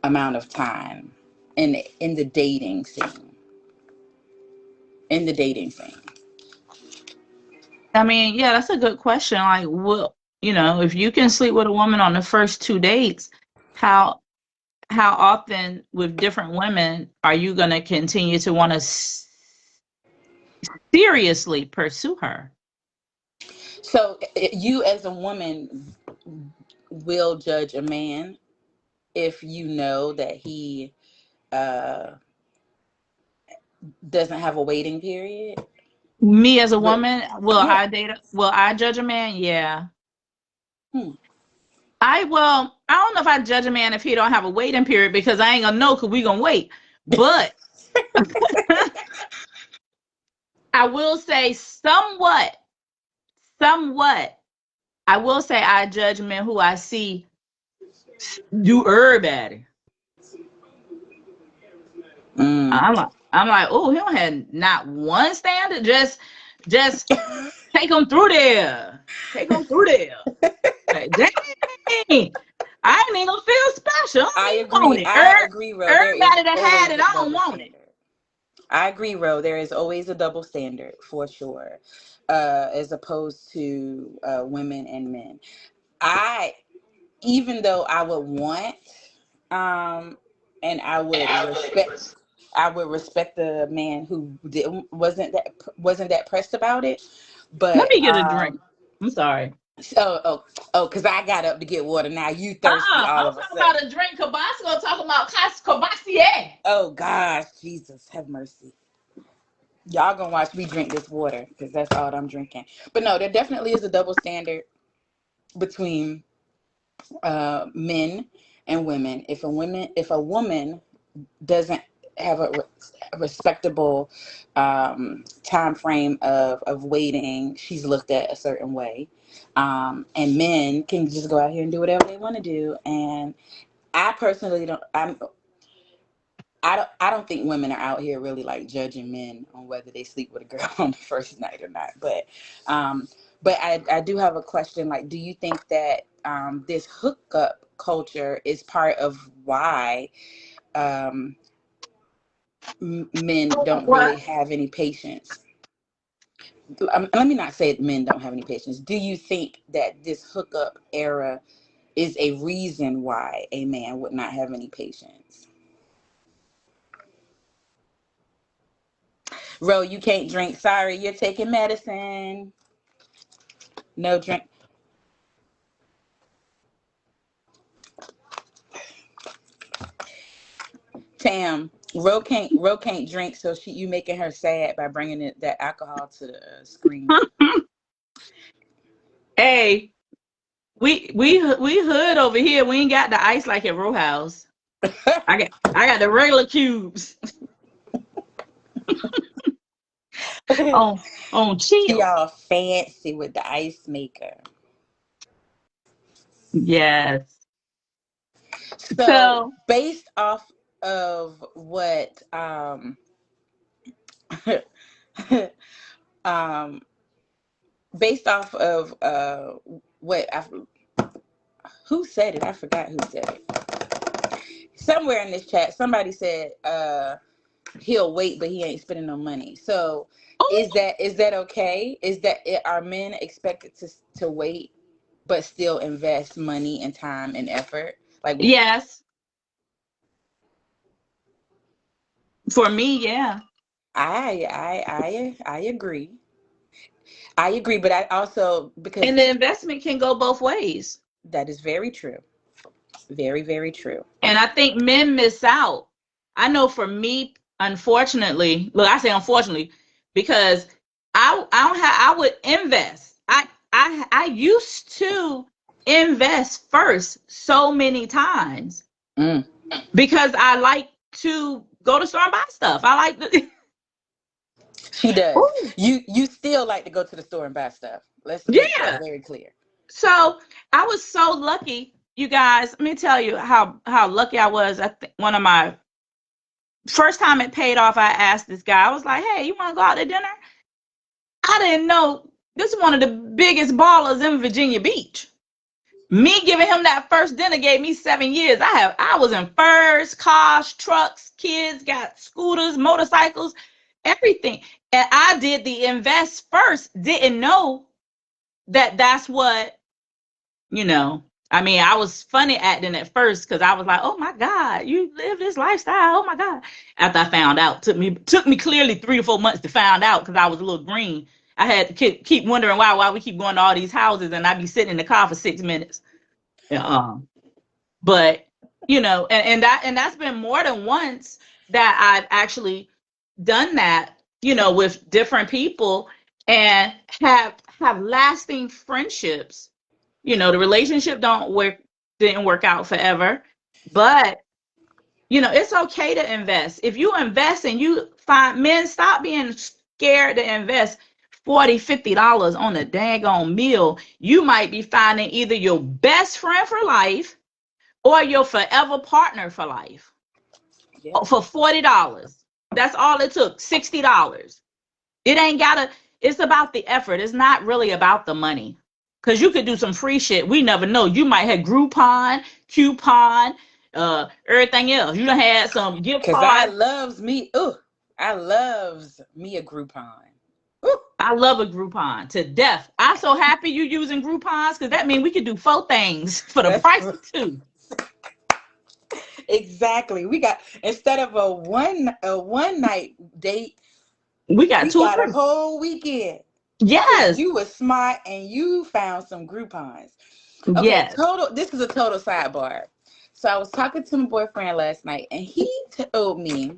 A: amount of time in the dating scene? In the dating scene.
B: I mean, yeah, that's a good question. Like, well, if you can sleep with a woman on the first two dates, how how often with different women are you going to continue to want to seriously pursue her?
A: So you as a woman will judge a man if you know that he uh, doesn't have a waiting period.
B: Me as a
A: But
B: woman,
A: yeah,
B: will I judge a man? Yeah.
A: hmm.
B: I don't know if I judge a man if he don't have a waiting period because I ain't gonna know because we gonna wait. But I will say somewhat, I will say I judge men who I see do everybody.
A: Mm.
B: I'm like, oh, he don't have not one standard. Just take them through there. Take them through there. Like, dang, I ain't even gonna feel special. I don't
A: I
B: even
A: agree.
B: want it.
A: I agree, Ro. There is
B: Everybody that had
A: always
B: it,
A: a
B: I don't
A: double
B: want it.
A: standard. I agree, Ro. There is always a double standard for sure, as opposed to women and men. I even though I would want, and I would respect the man who wasn't that pressed about it,
B: Let
A: but
B: me get a drink. I'm sorry.
A: because I got up to get water. Now you thirsty all
B: I'm
A: of a
B: talking
A: sudden.
B: about a drink. Cabasco talking about Courvoisier.
A: Oh gosh, Jesus, have mercy. Y'all gonna watch me drink this water because that's all I'm drinking. But no, there definitely is a double standard between men and women. If a woman doesn't have a respectable time frame of waiting, she's looked at a certain way. And men can just go out here and do whatever they want to do. And I personally don't. I don't think women are out here really like judging men on whether they sleep with a girl on the first night or not. Um, but I do have a question. Like, do you think that this hookup culture is part of why um, men don't really
B: What?
A: have any patience? Let me not say men don't have any patience. Do you think that this hookup era is a reason why a man would not have any patience? Ro, you can't drink. Sorry, you're taking medicine. No drink. Tam, Ro can't drink, so you making her sad by bringing that alcohol to the screen.
B: Hey, we hood over here. We ain't got the ice like at Row House. I got the regular cubes on
A: She
B: chill.
A: all fancy with the ice maker.
B: Yes.
A: So
B: So
A: based off of what um based off of what who said it? I forgot who said it. Somewhere in this chat, somebody said he'll wait, but he ain't spending no money. So
B: oh
A: is that okay? Are men expected to wait but still invest money and time and effort? Like
B: yes, for me, yeah.
A: I agree. I agree, but I also because
B: And the investment can go both ways.
A: that is very true. Very, very true.
B: And I think men miss out. I know for me, unfortunately, look, I say unfortunately, because I don't have I would invest. I used to invest first so many times
A: Mm,
B: because I like to go to store and buy stuff. I like to
A: she does.
B: Ooh.
A: You still like to go to the store and buy stuff. Let's make that
B: Yeah.
A: very clear.
B: So I was so lucky, you guys. Let me tell you how lucky I was. I think one of my first time it paid off, I asked this guy, I was like, hey, you want to go out to dinner? I didn't know this is one of the biggest ballers in Virginia Beach. Me giving him that first dinner gave me 7 years. I was in furs, cars, trucks, kids, got scooters, motorcycles, everything. And I did the invest first, didn't know that that's what, you know, I mean, I was funny acting at first because I was like, "Oh my God, you live this lifestyle! Oh my God!" After I found out, took me clearly 3 to 4 months to find out because I was a little green. I had to keep wondering why we keep going to all these houses and I'd be sitting in the car for 6 minutes. Yeah, but and that's been more than once that I've actually done that. With different people and have lasting friendships. The relationship don't work didn't work out forever, but it's okay to invest. If you invest and you find men, stop being scared to invest 40, $50 on a daggone meal. You might be finding either your best friend for life or your forever partner for life
A: Yeah.
B: for $40. That's all it took. $60. It ain't gotta, it's about the effort. It's not really about the money. Cause you could do some free shit. We never know. You might have Groupon, Coupon, everything else. You done had some gift
A: Cause I
B: cards.
A: loves me. Ooh, I loves me a Groupon. Ooh,
B: I love a Groupon to death. I'm so happy you using Groupons because that means we could do 4 things for the
A: that's
B: price of two.
A: exactly. We got instead of a one night date,
B: We got
A: we
B: two or
A: got a
B: three.
A: whole weekend. Cause
B: Yes.
A: you were smart and you found some Groupons. Okay,
B: Yes.
A: this is a total sidebar. So I was talking to my boyfriend last night, and he told me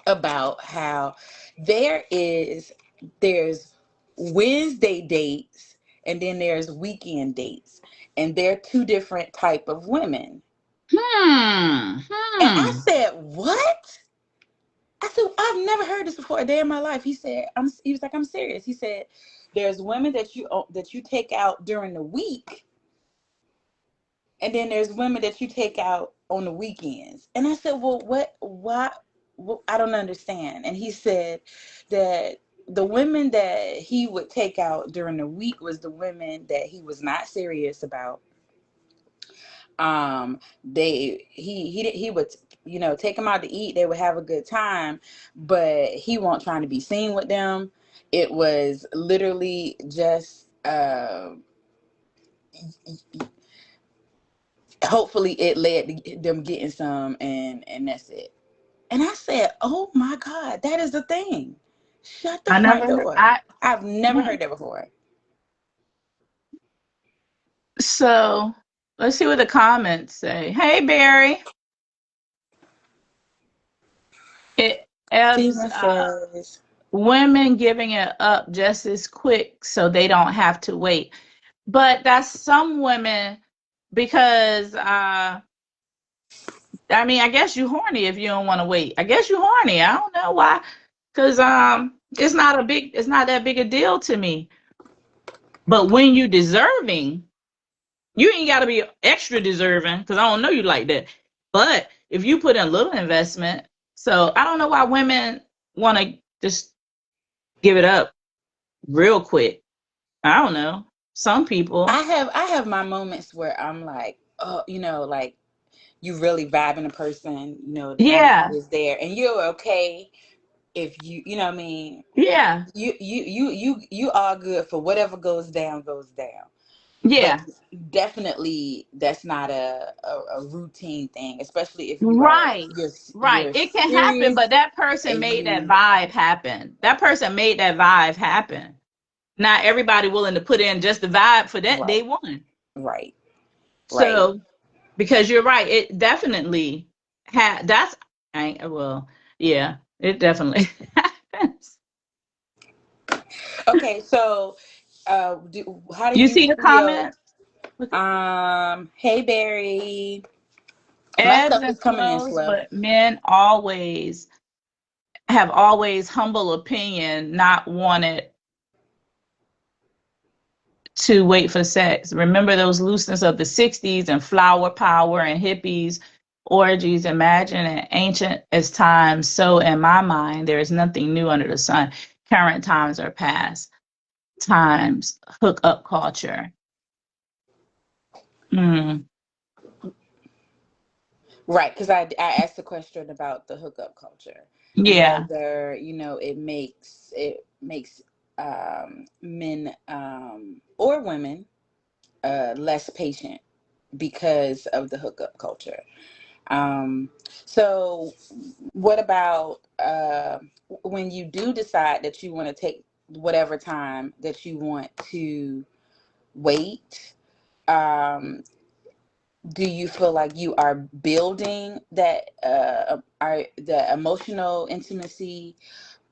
A: about how there is there's Wednesday dates and then there's weekend dates, and they're two different type of women.
B: Hmm.
A: And I
B: Hmm.
A: said, "What?" I said, "I've never heard this before a day in my life." He said, He was like, "I'm serious." He said, "There's women that you take out during the week, and then there's women that you take out on the weekends." And I said, "Well, what? Why? Well, I don't understand." And he said that the women that he would take out during the week was the women that he was not serious about. He would take them out to eat. They would have a good time, but he won't trying to be seen with them. It was literally just hopefully it led to them getting some, and that's it. And I said, "Oh my God, that is the thing." Shut the
B: I
A: front
B: never,
A: door. I've never heard that before.
B: So let's see what the comments say. Hey, Barry. It ebbs,
A: Steven says,
B: women giving it up just as quick so they don't have to wait. But that's some women because I mean, I guess you horny if you don't want to wait. I guess you horny. I don't know why. Cause it's not that big a deal to me. But when you deserving, you ain't gotta be extra deserving, because I don't know you like that. But if you put in a little investment, so I don't know why women wanna just give it up real quick. I don't know. Some people.
A: I have my moments where I'm like, oh, like you really vibing a person, the
B: Yeah.
A: energy is there, and you're okay if you know what I mean.
B: Yeah.
A: You are good for whatever goes down goes down. But
B: Yeah.
A: definitely that's not a routine thing, especially if
B: Right. Right.
A: you're
B: It can happen,
A: serious
B: but that person
A: and
B: made that
A: you
B: vibe happen. That person made that vibe happen. Not everybody willing to put in just the vibe for that day
A: right,
B: one.
A: right, right.
B: So because you're right, it definitely that's well, yeah, it definitely happens.
A: Okay, so how do
B: You
A: you
B: see the
A: feel?
B: comment?
A: Hey Barry, my
B: Ebbs
A: stuff is
B: and
A: coming in
B: flows,
A: slow.
B: but men always have always humble opinion, not wanted to wait for sex. Remember those looseness of the 60s and flower power and hippies, orgies, imagine it ancient as times. So in my mind, there is nothing new under the sun. Current times are past times, hookup culture. Mm,
A: Right, because I asked the question about the hookup culture and
B: yeah,
A: whether it makes men or women less patient because of the hookup culture. Um, so, what about when you do decide that you want to take whatever time that you want to wait? Um, do you feel like you are building that are the emotional intimacy,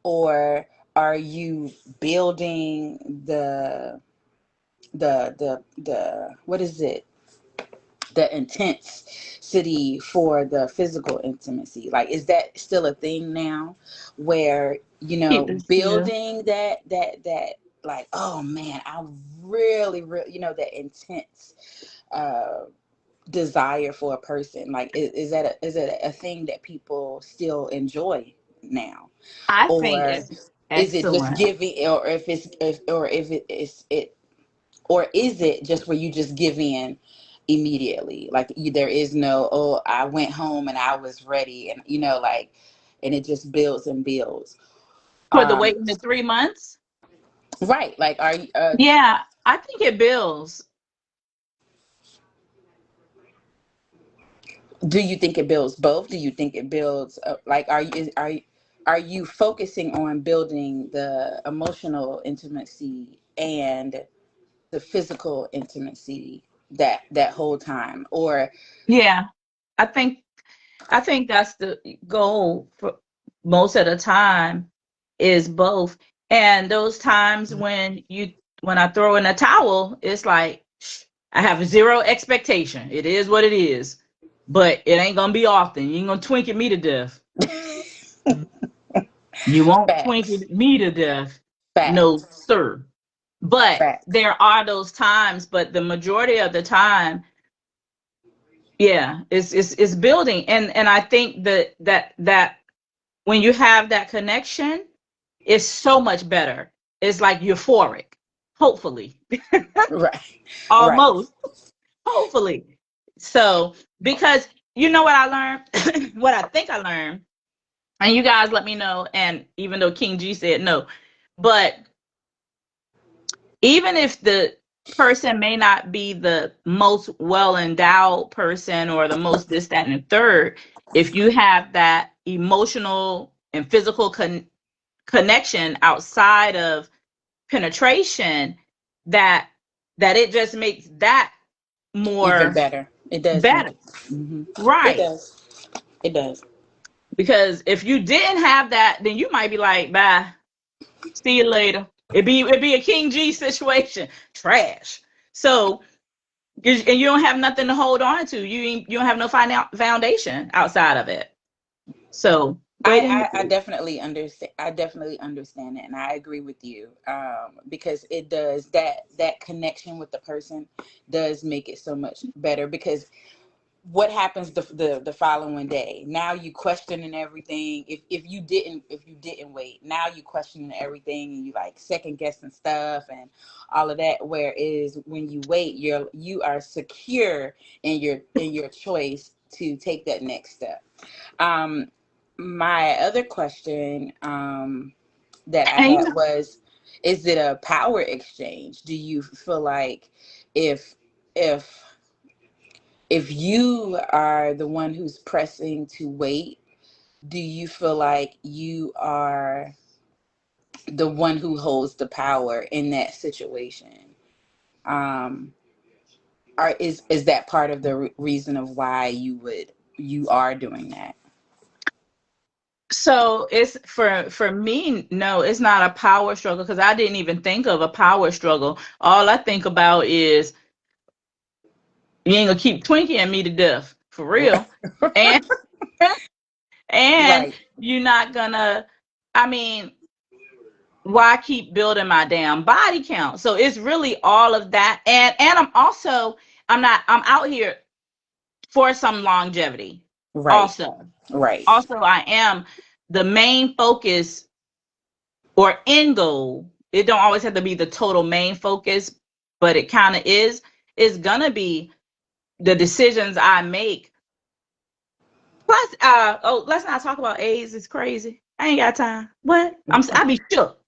A: or are you building the what is it, the intensity for the physical intimacy? Like, is that still a thing now where
B: keep this too.
A: building that like, oh man, I really that intense uh desire for a person, like is it a thing that people still enjoy now,
B: I think
A: or
B: it's
A: is it just
B: excellent.
A: giving, or if it is it, or is it just where you just give in immediately, like there is no, oh, I went home and I was ready, and like, and it just builds and builds.
B: For the
A: um
B: waiting the 3 months.
A: right, like, are you
B: Yeah, I think it builds.
A: do you think it builds both? Do you think it builds like, are you focusing on building the emotional intimacy and the physical intimacy that whole time, or
B: Yeah, I think I think that's the goal for most of the time is both. And those times when I throw in a towel, it's like I have zero expectation. It is what it is. But it ain't gonna be often. You ain't gonna twink me to death. You won't twink
A: facts,
B: me to death. No,
A: facts,
B: sir. But
A: facts.
B: there are those times, but the majority of the time, yeah, it's building. And I think that when you have that connection, it's so much better. It's like euphoric, hopefully.
A: Right, right.
B: Almost, hopefully. So, because you know what I learned, what I think I learned, and you guys let me know. And even though King G said no, but even if the person may not be the most well endowed person or the most this, that, and the third, if you have that emotional and physical connection outside of penetration, that it just makes that
A: Even
B: more
A: better. It does make
B: better.
A: it. Hmm. It
B: Right.
A: does. It does.
B: Because if you didn't have that, then you might be like, bye, see you later. It'd be a King G situation. Trash. So, and you don't have nothing to hold on to. You don't have no foundation outside of it. So waiting.
A: I definitely understand. I definitely understand it, and I agree with you. Because it does that connection with the person does make it so much better. Because what happens the following day? Now you questioning everything. If you didn't wait, now you questioning everything, and you like second guessing stuff and all of that. Whereas when you wait, you are secure in your choice to take that next step. Um, my other question that I
B: And
A: had was, is it a power exchange? Do you feel like if if if you are the one who's pressing to wait, do you feel like you are the one who holds the power in that situation? Um, is that part of the reason of why you are doing that?
B: so it's for me, no, it's not a power struggle because I didn't even think of a power struggle. All I think about is you ain't gonna keep twinking me to death for real. And and
A: Right,
B: you're not gonna, I mean, why keep building my damn body count? So it's really all of that. And I'm out here for some longevity.
A: right,
B: Also.
A: right,
B: Also, I am the main focus or end goal. It don't always have to be the total main focus, but it kind of is gonna be the decisions I make. Plus, let's not talk about AIDS. It's crazy. I ain't got time. What? I be shook.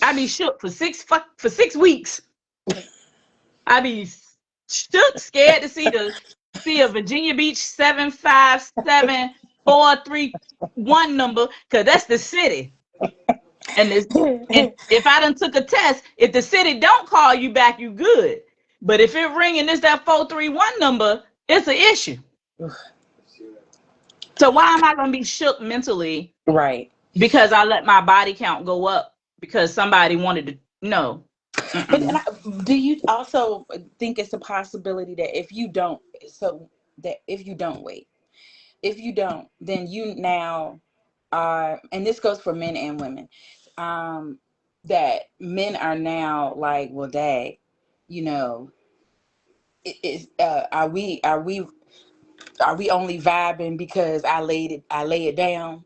B: I be shook for 6 weeks. I be shook, scared to see a Virginia Beach 757-431 number, cause that's the city. And this, and if I done took a test, if the city don't call you back, you good. But if it ring and it's that 431 number, it's an issue. So why am I gonna be shook mentally
A: right.
B: because I let my body count go up because somebody wanted to? No.
A: And
B: Mm-mm.
A: do you also think it's a possibility that if you don't wait, if you don't, then you now are, and this goes for men and women, um, that men are now like, well, dang, you know, are we only vibing because I lay it down,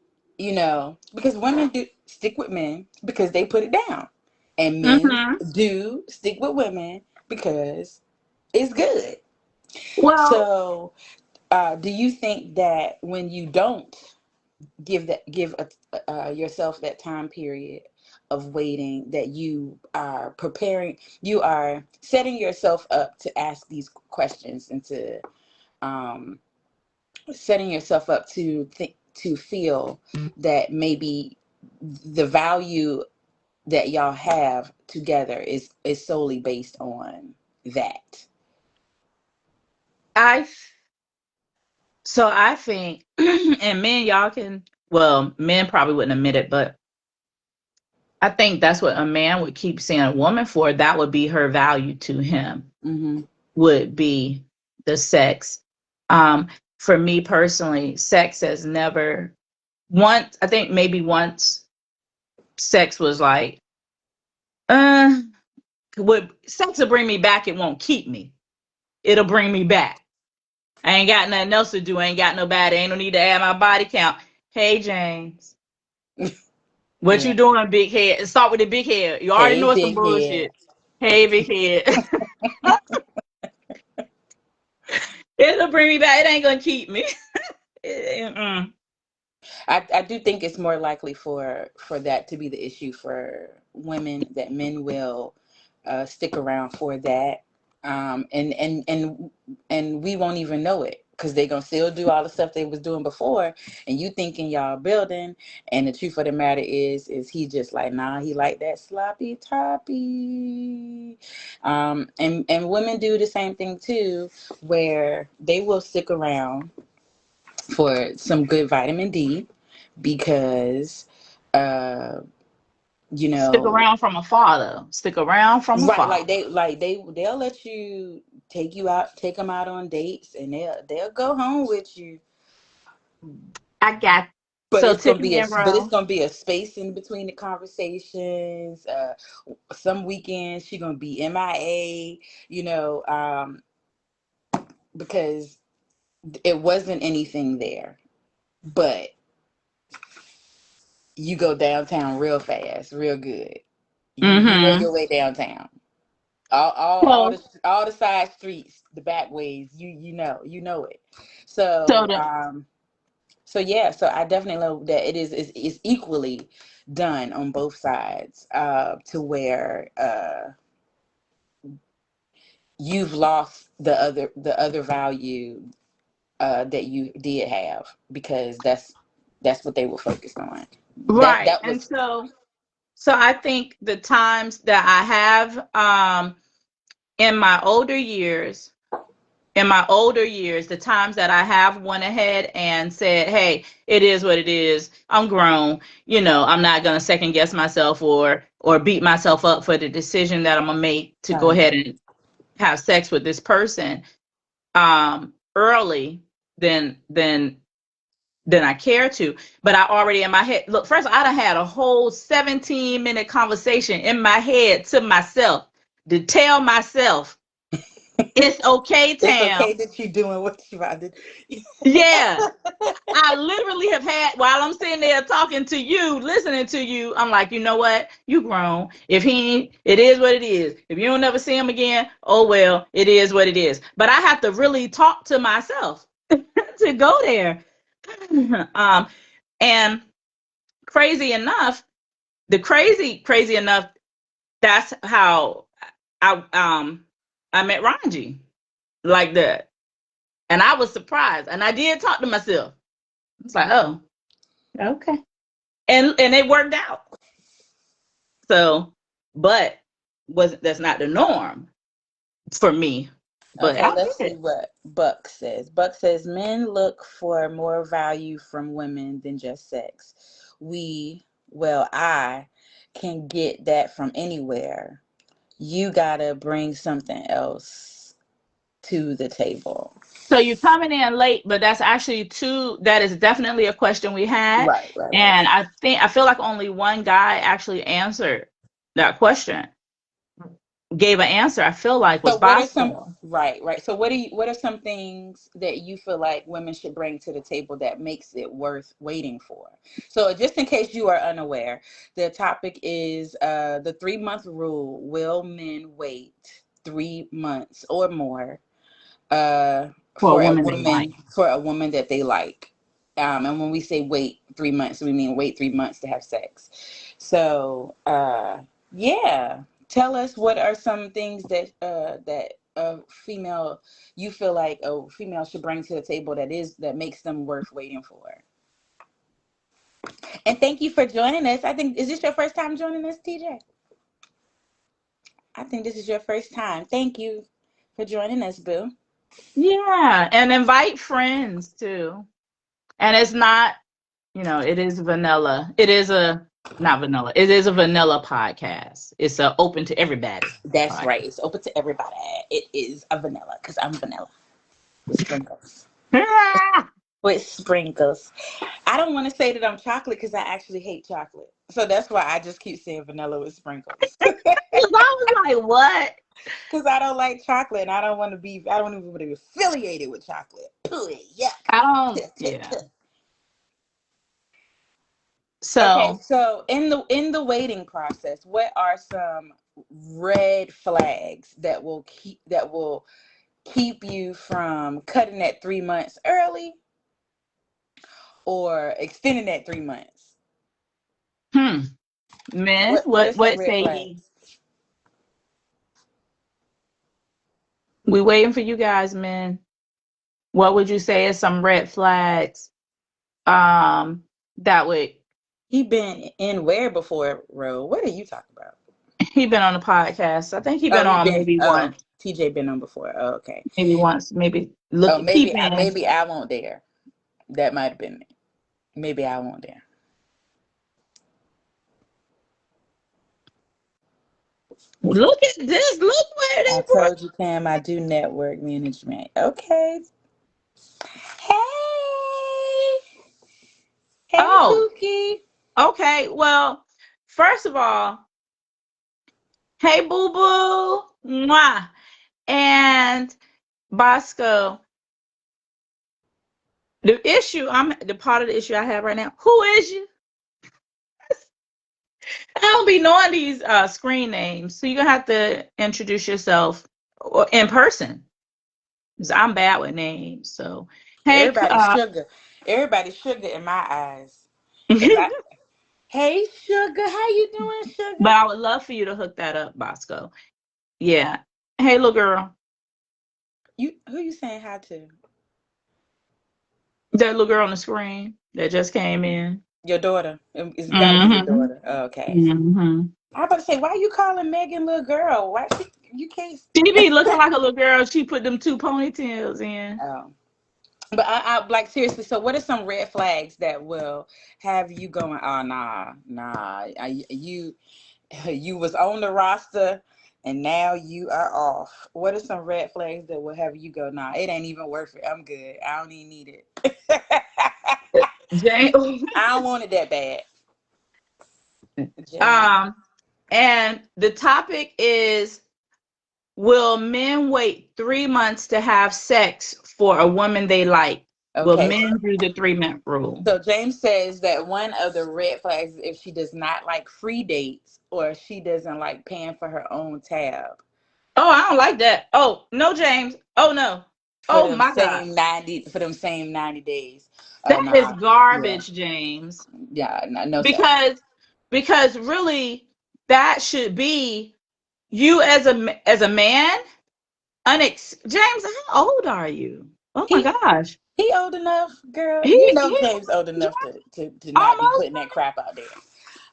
A: because women do stick with men because they put it down, and men
B: Mm-hmm.
A: do stick with women because it's good.
B: Well,
A: So, do you think that when you don't give yourself that time period of waiting, that you are setting yourself up to ask these questions, and to um, setting yourself up to feel that maybe the value that y'all have together is solely based on that?
B: I I think, and men, y'all can. Well, men probably wouldn't admit it, but I think that's what a man would keep seeing a woman for. That would be her value to him.
A: Mm-hmm.
B: Would be the sex. Um, for me personally, sex has never once. I think maybe once sex was like, uh, would sex will bring me back. It won't keep me. It'll bring me back. I ain't got nothing else to do. I ain't got nobody. Ain't no need to add my body count. Hey, James, what
A: Yeah.
B: you doing, big head? Start with the big head. You already
A: Hey,
B: know it's some
A: big head.
B: bullshit. Hey, big head. It'll bring me back. It ain't gonna keep me. Mm-mm.
A: I do think it's more likely for that to be the issue for women, that men will stick around for that, and we won't even know it because they gonna still do all the stuff they was doing before, and you thinking y'all building, and the truth of the matter is he just like, nah, he like that sloppy toppy. And women do the same thing too, where they will stick around for some good vitamin D because uh
B: Stick around from afar, though. Stick around from
A: right,
B: afar.
A: they'll let you take them out on dates, and they'll go home with you.
B: I got
A: But
B: so
A: it's gonna
B: Tiffany
A: be a
B: and
A: but it's
B: Rose.
A: gonna be a space in between the conversations. Some weekends she gonna be MIA, because it wasn't anything there. But you go downtown real fast, real good. You know
B: Mm-hmm.
A: your way downtown.
B: So,
A: All the side streets, the back ways. You know it.
B: so
A: So
B: the
A: so yeah, so I definitely know that is equally done on both sides, to where you've lost the other value that you did have, because that's what they were focused on. That
B: right,
A: that
B: and
A: was
B: so I think the times that I have in my older years, the times that I have went ahead and said, hey, it is what it is. I'm grown. I'm not going to second guess myself or beat myself up for the decision that I'm going to make to go
A: time.
B: ahead and have sex with this person early than I care to. But I already in my head, look, first I done had a whole 17-minute conversation in my head to myself to tell myself it's okay,
A: It's okay
B: Tam.
A: that you're doing what you about to do.
B: Yeah. I literally have had, while I'm sitting there talking to you, listening to you, I'm like, you know what? You grown. If he, it is what it is. If you don't never see him again, oh well, it is what it is. But I have to really talk to myself to go there. um, and crazy enough, crazy enough, that's how I met Ranji like that. And I was surprised. And I did talk to myself. It's like, oh, okay. And it worked out. So, but wasn't that's not the norm for me. But
A: Okay,
B: I
A: let's see
B: did.
A: what Buck says. Buck says men look for more value from women than just sex. I can get that from anywhere. You gotta bring something else to the table.
B: So you're coming in late, but that's actually that is definitely a question we had.
A: Right, right, right.
B: And I feel like only one guy actually answered that question, gave an answer, I feel like
A: So
B: was
A: what are some
B: Bosco.
A: right, right. So what are some things that you feel like women should bring to the table that makes it worth waiting for? So just in case you are unaware, the topic is the 3-month rule. Will men wait 3 months or more
B: For a
A: for a
B: woman they like.
A: woman that they like? And when we say wait 3 months, we mean wait 3 months to have sex. So yeah, tell us what are some things that a female you feel like a female should bring to the table that makes them worth waiting for. And thank you for joining us. I think, is this your first time joining us, TJ? I think this is your first time. Thank you for joining us, Boo.
B: Yeah, and invite friends too. And it's not, it is vanilla. It is a not vanilla. It is a vanilla podcast. It's a open to everybody
A: That's
B: podcast.
A: right. It's open to everybody. It is a vanilla because I'm vanilla with sprinkles. With sprinkles. I don't want to say that I'm chocolate because I actually hate chocolate. So that's why I just keep saying vanilla with sprinkles.
B: I was like, what?
A: Because I don't like chocolate, and I don't even want to be affiliated with chocolate. Pooh,
B: I don't, yeah.
A: yuck. Okay,
B: So
A: so in the waiting process, what are some red flags that will keep you from cutting that 3 months early or extending that 3 months?
B: men,
A: What are some
B: what
A: red
B: say ye?
A: flags?
B: We waiting for you guys, men. What would you say is some red flags that would
A: He been in where before, Ro? What are you talking about?
B: he been on the podcast? I think he
A: Oh,
B: been
A: he
B: on
A: been.
B: maybe
A: Oh,
B: once,
A: TJ been on before. Oh, okay.
B: maybe
A: Oh,
B: look
A: maybe
B: peep in.
A: maybe I won't dare. That might have been it. Maybe I won't dare.
B: Look at this. Look where
A: I
B: they brought.
A: told you, Pam, I do network management. Okay. Hey. Hey,
B: Oh,
A: Pookie.
B: okay. Well, first of all, hey boo boo. Mwah. And Bosco, the part of the issue I have right now. Who is you? I don't be knowing these screen names, so you're gonna have to introduce yourself in person. 'Cause I'm bad with names. So, hey,
A: Everybody's sugar. Everybody's sugar in my eyes. If I Hey sugar, how you doing,
B: but
A: sugar?
B: I would love for you to hook that up, Bosco. Yeah. Hey, little girl.
A: Who you saying hi to?
B: That little girl on the screen that just came in.
A: Your daughter. It's gotta be your
B: Mm-hmm.
A: daughter. Oh, okay.
B: Mm-hmm.
A: I about to say, why you calling Megan little girl? Why you can't
B: She be looking like a little girl. She put them 2 ponytails in.
A: Oh. But I like seriously, so what are some red flags that will have you going, oh nah. You was on the roster and now you are off. What are some red flags that will have you go, nah, it ain't even worth it. I'm good. I don't even need it.
B: Jane.
A: I don't want it that bad. James.
B: um, and the topic is: will men wait 3 months to have sex for a woman they like? Will
A: Okay.
B: men do the 3-month rule?
A: So James says that one of the red flags is if she does not like free dates or she doesn't like paying for her own tab
B: Oh, I don't like that. Oh, no, James. Oh, no.
A: for
B: Oh,
A: them
B: my God.
A: same 90 days. Oh
B: That
A: no.
B: is
A: Yeah.
B: garbage, James.
A: Yeah, no sir.
B: Because really, that should be you as a man. James, how old are you? Oh my
A: He
B: gosh.
A: he old enough, girl. You
B: He
A: know James old enough to not be
B: almost.
A: putting that crap out there.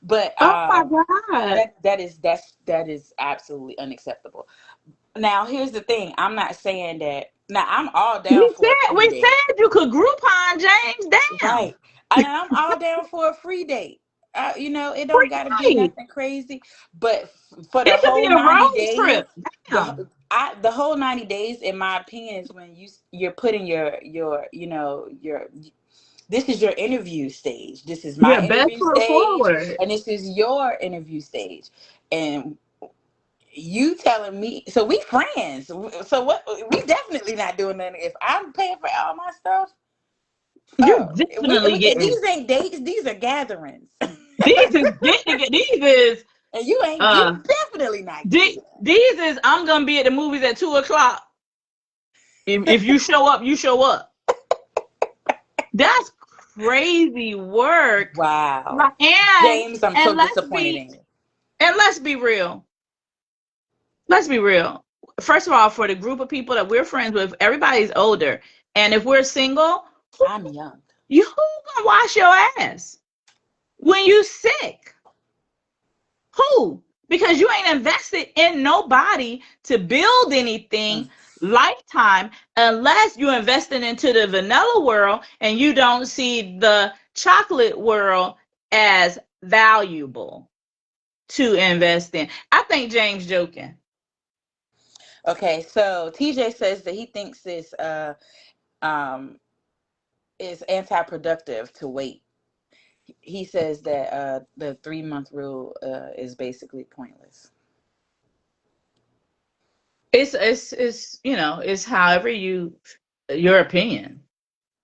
A: But
B: Oh my God.
A: that is absolutely unacceptable. Now here's the thing. I'm not saying that. Now I'm all down for a free
B: We
A: date.
B: said you could Groupon, James. Damn.
A: Right. And I'm all down for a free date. It don't got to be
B: Free.
A: nothing crazy, but for the
B: It could be
A: whole
B: a
A: 90
B: road
A: days,
B: trip. Damn.
A: the whole 90 days, in my opinion, is when you're putting your this is your interview stage. This is
B: Yeah,
A: my
B: best
A: interview
B: foot
A: stage,
B: forward.
A: and this is your interview stage. And you telling me, so we friends. So what? We definitely not doing nothing. If I'm paying for all my stuff,
B: You're
A: oh,
B: definitely getting
A: these ain't dates. These are gatherings.
B: these is getting these is
A: And you
B: uh
A: definitely not getting
B: these is I'm gonna be at the movies at 2 o'clock. If you show up, you show up. That's crazy work.
A: that. Wow.
B: Like, and
A: James, I'm
B: and
A: so disappointed in you.
B: let's be real. Let's be real. First of all, for the group of people that we're friends with, everybody's older. And if we're single,
A: I'm young.
B: who gonna wash your ass when you sick? Who? Because you ain't invested in nobody to build anything lifetime unless you're investing into the vanilla world and you don't see the chocolate world as valuable to invest in. I think James joking.
A: Okay, so TJ says that he thinks this um is anti-productive to wait. He says that the 3 month rule is basically pointless.
B: It's it's however your opinion.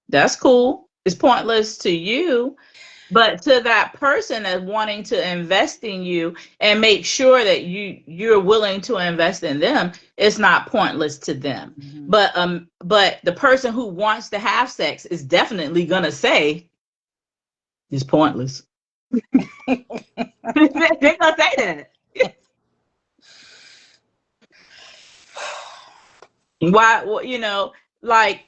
B: That's cool. It's pointless to you, but to that person that's wanting to invest in you and make sure that you're willing to invest in them, it's not pointless to them.
A: Mm-hmm.
B: But the person who wants to have sex is definitely gonna say it's pointless. They're gonna say that. Why? Well, like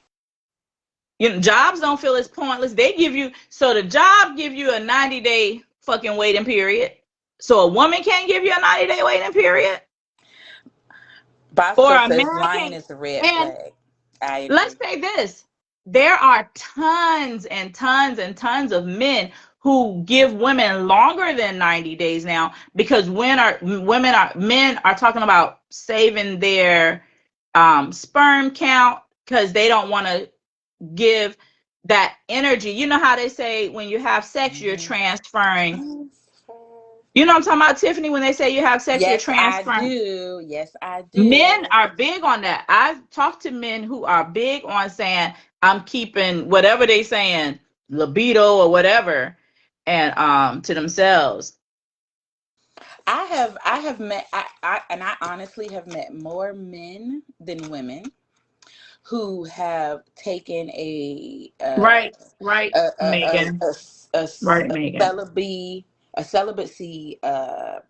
B: You know, jobs don't feel as pointless. They give you, so the job give you a 90-day fucking waiting period. So a woman can't give you a 90-day waiting period. Or
A: Bosco
B: a
A: says
B: man
A: lying
B: can't.
A: is a red
B: And
A: flag. I
B: let's
A: agree.
B: say this. There are tons and tons and tons of men who give women longer than 90 days now, because men are talking about saving their sperm count, because they don't want to give that energy. You know how they say when you have sex, you're
A: Mhm.
B: transferring. You know what I'm talking about, Tiffany? When they say you have sex, you're
A: Yes, I
B: transferring.
A: do. Yes, I
B: Men
A: do.
B: are big on that. I've talked to men who are big on saying, I'm keeping whatever they saying, libido or whatever, and to themselves.
A: I have met I honestly have met more men than women who have taken
B: Right, right,
A: a a
B: Megan.
A: a, a,
B: Right,
A: a
B: Megan.
A: celibacy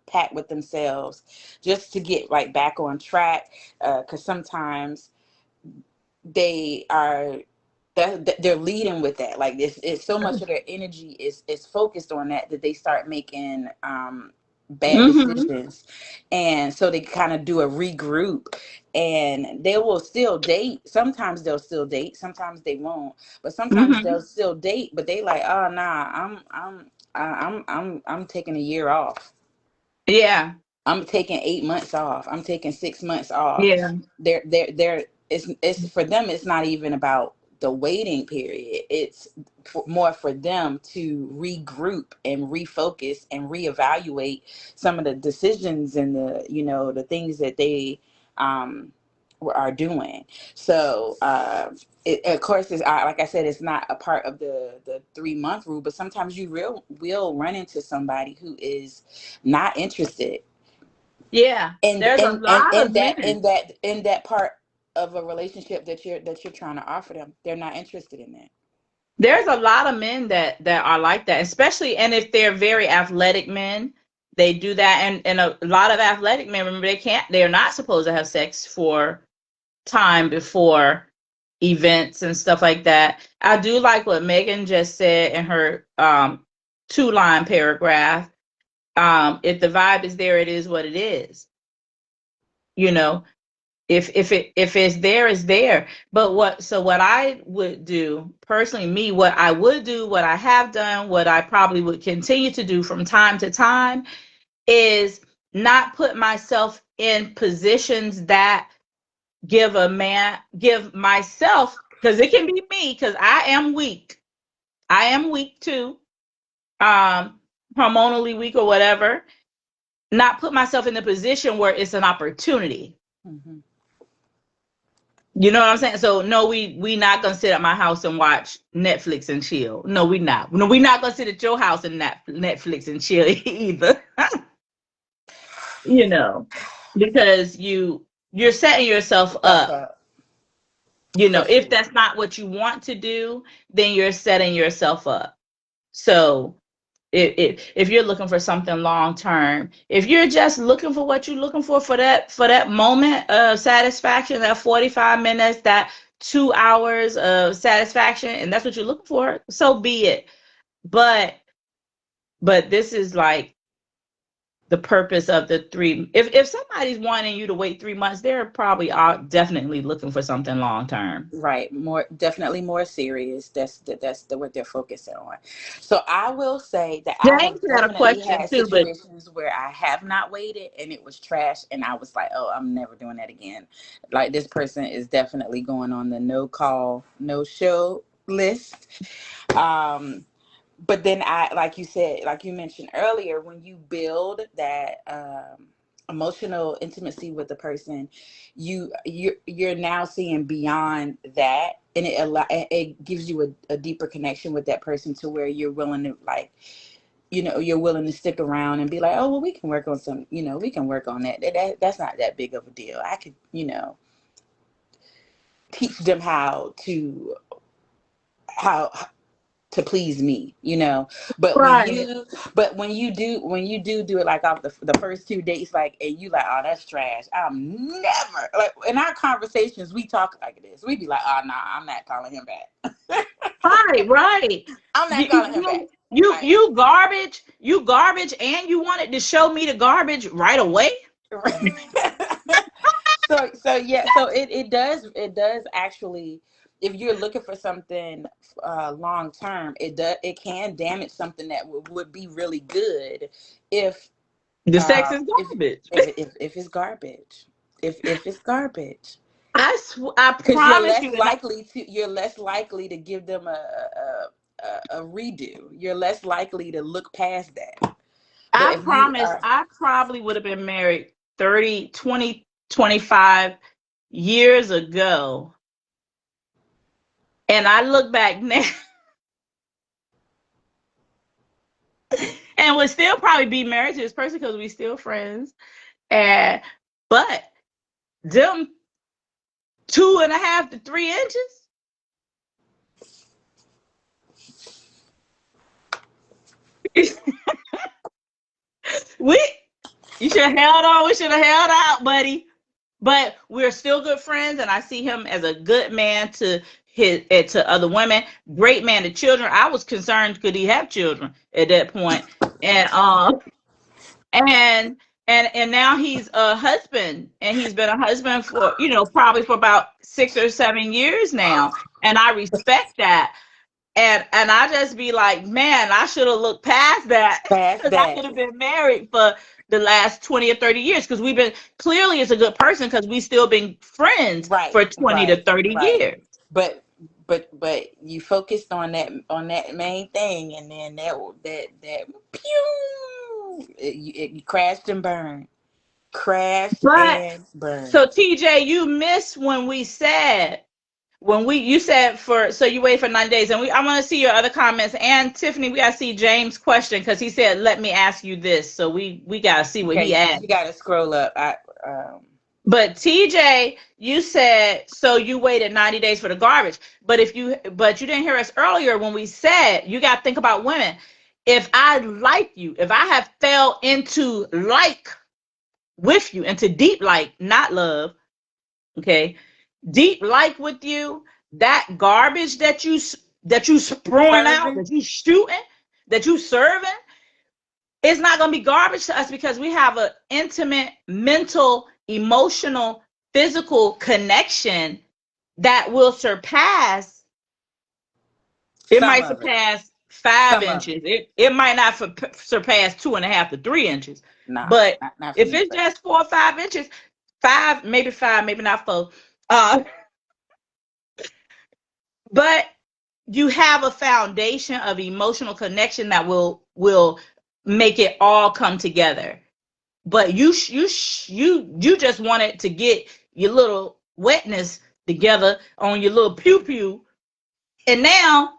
A: pact with themselves just to get right back on track, because sometimes they are they're leading with that, like this is so much of their energy is focused on that they start making bad
B: Mm-hmm.
A: decisions, and so they kind of do a regroup, and they will still date. Sometimes they'll still date, sometimes they won't, but sometimes
B: Mm-hmm.
A: they'll still date, but they like, oh nah, I'm taking a year off.
B: Yeah.
A: I'm taking 8 months off. I'm taking 6 months off.
B: Yeah.
A: They're it's for them. It's not even about the waiting period. It's more for them to regroup and refocus and reevaluate some of the decisions and the things that they um are doing. So of course, like I said, it's not a part of the 3 month rule. But sometimes you will run into somebody who is not interested
B: Yeah.
A: and
B: There's a
A: and and
B: lot
A: in
B: of
A: that
B: men.
A: in that in that part of a relationship that you're trying to offer them, they're not interested in that.
B: There's a lot of men that are like that, especially, and if they're very athletic men, they do that. And a lot of athletic men, remember, they're not supposed to have sex for time before events and stuff like that. I do like what Megan just said in her 2-line paragraph. If the vibe is there, it is what it is. You know, if it's there, it's there. But what I would do personally, me, what I would do, what I have done, what I probably would continue to do from time to time, is not put myself in positions that give myself, because it can be me, because I am weak too, um hormonally weak or whatever. Not put myself in a position where it's an opportunity.
A: Hmm.
B: You know what I'm saying? So no, we not gonna sit at my house and watch Netflix and chill. No, we not. No, we not gonna sit at your house and Netflix and chill either. You know, because you're setting yourself
A: Stuff
B: up.
A: up
B: You
A: for
B: know, if
A: sure.
B: that's not what you want to do, then you're setting yourself up. So if you're looking for something long term, if you're just looking for what you're looking for that moment of satisfaction, that 45 minutes, that 2 hours of satisfaction, and that's what you're looking for, so be it. But this is like the purpose of the three. If somebody's wanting you to wait 3 months, they're probably are definitely looking for something long term.
A: Right, more definitely more serious. That's what they're focusing on. So I will say that I
B: James
A: have
B: had a
A: definitely
B: question
A: had
B: too, but
A: situations where I have not waited and it was trash, and I was like, oh, I'm never doing that again. Like, this person is definitely going on the no call, no show list. Um, but then like you said, like you mentioned earlier, when you build that emotional intimacy with the person, you're now seeing beyond that, and it gives you a deeper connection with that person to where you're willing to, like, you're willing to stick around and be like, oh well, we can work on we can work on that's not that big of a deal. I could teach them how to please me, you know. But
B: Right.
A: when you do it like off the first 2 dates, like, and you like, oh, that's trash. I'm never, like, in our conversations we talk like this. We be like, oh, nah, I'm not calling him back.
B: Right.
A: I'm not calling him back.
B: You garbage. You garbage, and you wanted to show me the garbage right away.
A: So yeah, so it does actually, if you're looking for something long term, it can damage something that would be really good if
B: the sex is garbage.
A: If it's garbage, if it's garbage.
B: I
A: Because
B: promise
A: you're less likely to give them a redo. You're less likely to look past that.
B: I promise I probably would have been married 30, 20, 25 years ago. And I look back now and would still probably be married to this person because we still friends. But them 2.5 to 3 inches. You should have held on. We should have held out, buddy. But we're still good friends, and I see him as a good man to other women, great man to children. I was concerned, could he have children at that point? And now he's a husband, and he's been a husband for, probably for about 6 or 7 years now, and I respect that. And I just be like, man, I should have looked past that. I could have been married for the last 20 or 30 years, because we've been, clearly it's a good person, because we still been friends for 20 to 30 years.
A: But you focused on that main thing, and then that pew, it crashed and burned. And burned.
B: So TJ, you missed when we said, you said so you wait for 9 days, and I want to see your other comments. And Tiffany, we got to see James' question, because he said, let me ask you this. So we got to see what he asked.
A: You got to scroll up.
B: But TJ, you said, so you waited 90 days for the garbage. But you didn't hear us earlier when we said, you got to think about women. If I like you, if I have fell into like with you, into deep like, not love, okay, deep like with you, that garbage that you spraying out, that you shooting, that you serving, it's not going to be garbage to us, because we have an intimate, mental, emotional, physical connection that will surpass. It might surpass 5 inches. It might not surpass 2.5 to 3 inches. But not if it's just 4 or 5 inches, 5, maybe 5, maybe not 4. But you have a foundation of emotional connection that will make it all come together. But you just wanted to get your little wetness together on your little pew, and now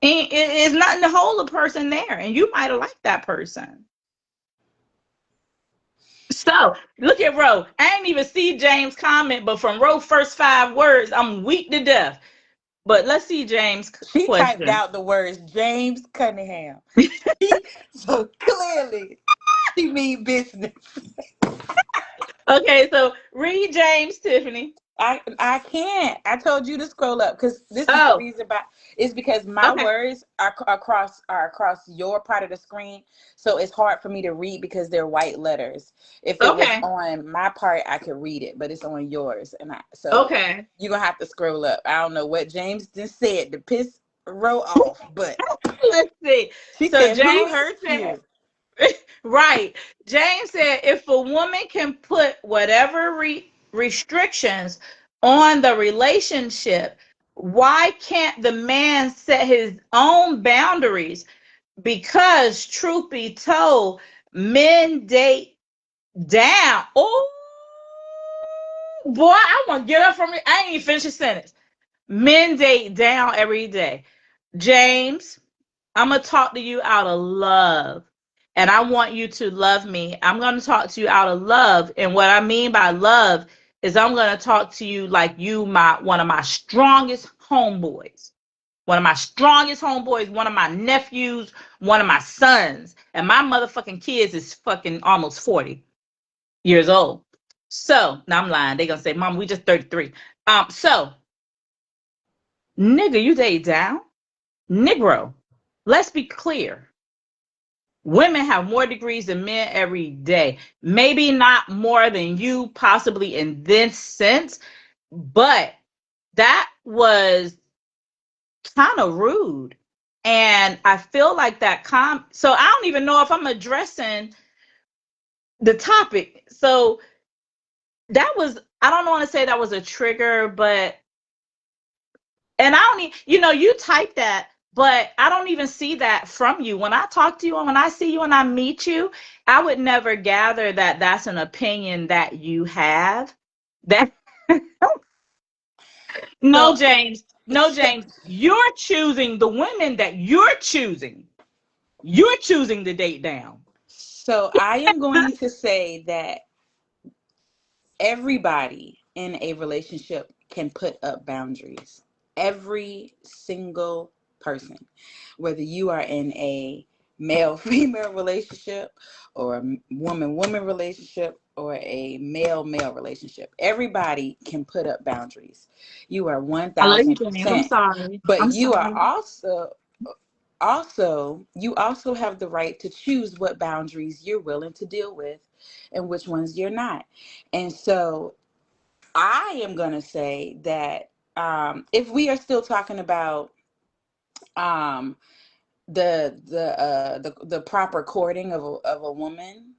B: it's nothing to hold a person there, and you might have liked that person. So look at Ro. I ain't even see James' comment, but from Ro's first 5 words, I'm weak to death. But let's see James'
A: She
B: question.
A: Typed out the words James Cunningham. So clearly she mean business.
B: Okay, so read James, Tiffany.
A: I can't. I told you to scroll up, because this is the reason it's because my words are across your part of the screen, so it's hard for me to read because they're white letters. If it was on my part, I could read it, but it's on yours, and you're gonna have to scroll up. I don't know what James just said to piss Ro off, but
B: let's see.
A: She said, James, who hurt you?
B: Right. James said, if a woman can put whatever restrictions on the relationship, why can't the man set his own boundaries? Because truth be told, men date down. Oh boy, I want to get up from it. I ain't even finished the sentence. Men date down every day. James, I'm gonna talk to you out of love. And I want you to love me. I'm going to talk to you out of love. And what I mean by love is I'm going to talk to you like you one of my strongest homeboys. one of my strongest homeboys, one of my nephews, one of my sons. And my motherfucking kids is fucking almost 40 years old. So, now I'm lying. They gonna say, Mom, we just 33. So, nigga, you date down? Negro, let's be clear. Women have more degrees than men every day. Maybe not more than you, possibly in this sense, but that was kind of rude. And I feel like that so I don't even know if I'm addressing the topic. So that was, I don't want to say that was a trigger, but, and I don't even, you type that, but I don't even see that from you. When I talk to you and when I see you and I meet you, I would never gather that that's an opinion that you have. That no, James, you're choosing the women that you're choosing. You're choosing to date down.
A: So I am going to say that everybody in a relationship can put up boundaries. Every single person, whether you are in a male female relationship or a woman woman relationship or a male male relationship, everybody can put up boundaries. You are
B: I love you, James. I'm
A: 1000%.
B: sorry.
A: But
B: I'm
A: you are
B: sorry.
A: also have the right to choose what boundaries you're willing to deal with and which ones you're not. And so I am going to say that if we are still talking about um, the proper courting of a woman,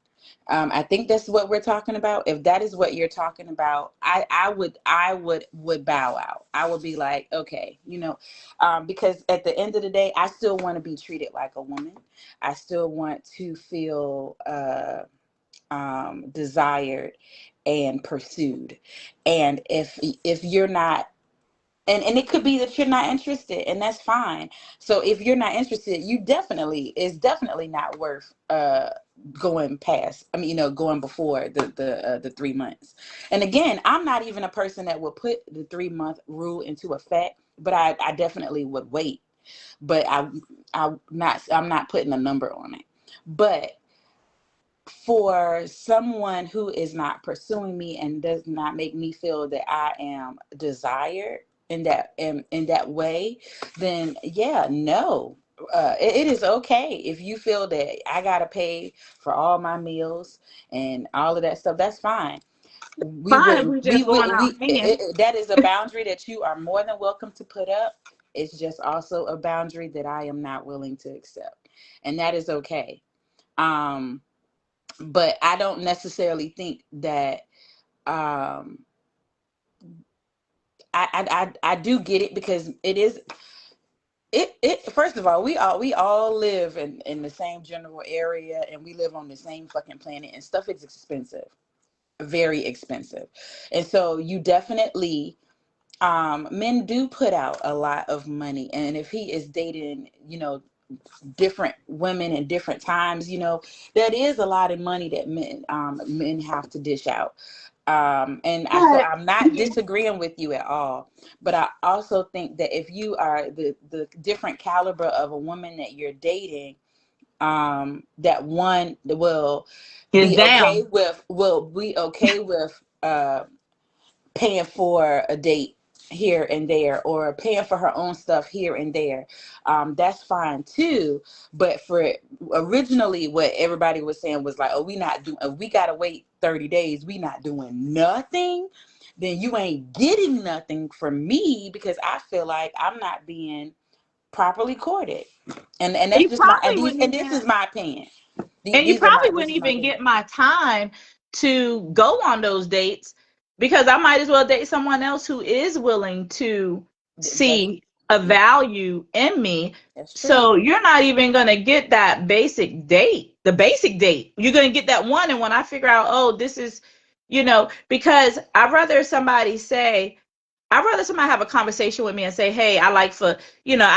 A: I think that's what we're talking about. If that is what you're talking about, I would bow out. I would be like, okay, because at the end of the day, I still want to be treated like a woman. I still want to feel desired and pursued. And if you're not, and it could be that you're not interested, and that's fine. So if you're not interested, it's definitely not worth going past. I mean, going before the 3 months. And again, I'm not even a person that would put the 3-month rule into effect, but I definitely would wait. But I'm not putting a number on it. But for someone who is not pursuing me and does not make me feel that I am desired in that way, then yeah, no. It is okay if you feel that I gotta pay for all my meals and all of that stuff. That's fine. We
B: Fine if
A: would
B: we just going out hanging.
A: that is a boundary that you are more than welcome to put up. It's just also a boundary that I am not willing to accept, and that is okay. Um, but I don't necessarily think that I do get it, because it is it first of all, we all live in the same general area, and we live on the same fucking planet, and stuff is expensive, very expensive. And so you definitely, men do put out a lot of money, and if he is dating, different women in different times, that is a lot of money that men have to dish out. So
B: But
A: I'm not disagreeing with you at all, but I also think that if you are the different caliber of a woman that you're dating, that one
B: it's down.
A: will be okay with paying for a date here and there, or paying for her own stuff here and there, that's fine too. But for originally, what everybody was saying was like, oh, we gotta wait 30 days, we not doing nothing, then you ain't getting nothing from me, because I feel like I'm not being properly courted. And that's
B: You
A: just my,
B: probably wouldn't
A: and this
B: even
A: is my opinion.
B: And you
A: These are my
B: probably
A: this
B: wouldn't
A: is my
B: even
A: opinion.
B: get my time to go on those dates, because I might as well date someone else who is willing to
A: That's
B: see a value in me.
A: that's true.
B: So you're not even going to get that basic date, the basic date. You're going to get that one. And when I figure out, oh, this is, because I'd rather somebody have a conversation with me and say, hey, I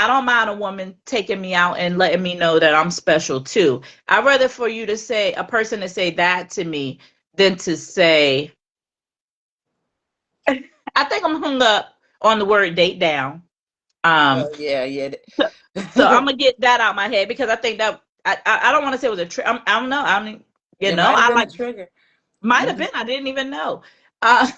B: don't mind a woman taking me out and letting me know that I'm special too. I'd rather for you to say, a person to say that to me, than to say, I think I'm hung up on the word date down. Um,
A: Oh yeah.
B: so, so I'm gonna get that out my head because I think that I don't want to say it was a trick. I don't know. I mean,
A: It might have
B: I
A: been a
B: like
A: trigger.
B: might have
A: Mhm.
B: been. I didn't even know. Uh,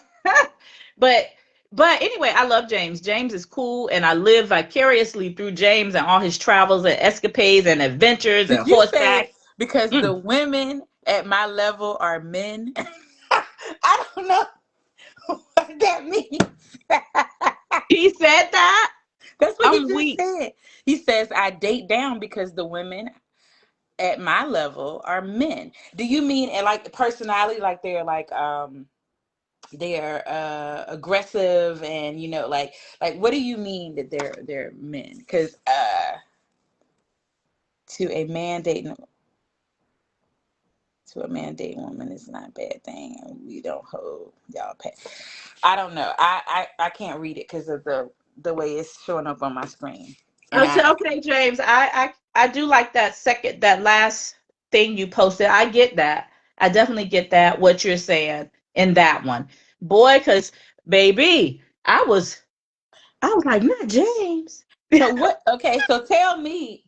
B: but but anyway, I love James. James is cool, and I live vicariously through James and all his travels and escapades and adventures and
A: Did you say
B: horseback.
A: because the
B: Mm.
A: women at my level are men? I don't know what that means.
B: He said that.
A: That's what he
B: I'm
A: just
B: weak.
A: said. He says I date down because the women at my level are men. Do you mean and like personality, like they're aggressive and like what do you mean that they're men? Because to a man dating to a man dating woman is not a bad thing, and we don't hold y'all pay. I don't know. I can't read it because of the way it's showing up on my screen. And
B: Oh, so, okay, James, I do like that last thing you posted. I get that. I definitely get that what you're saying in that one, boy. Because baby, I was like, not James.
A: so what? Okay, so tell me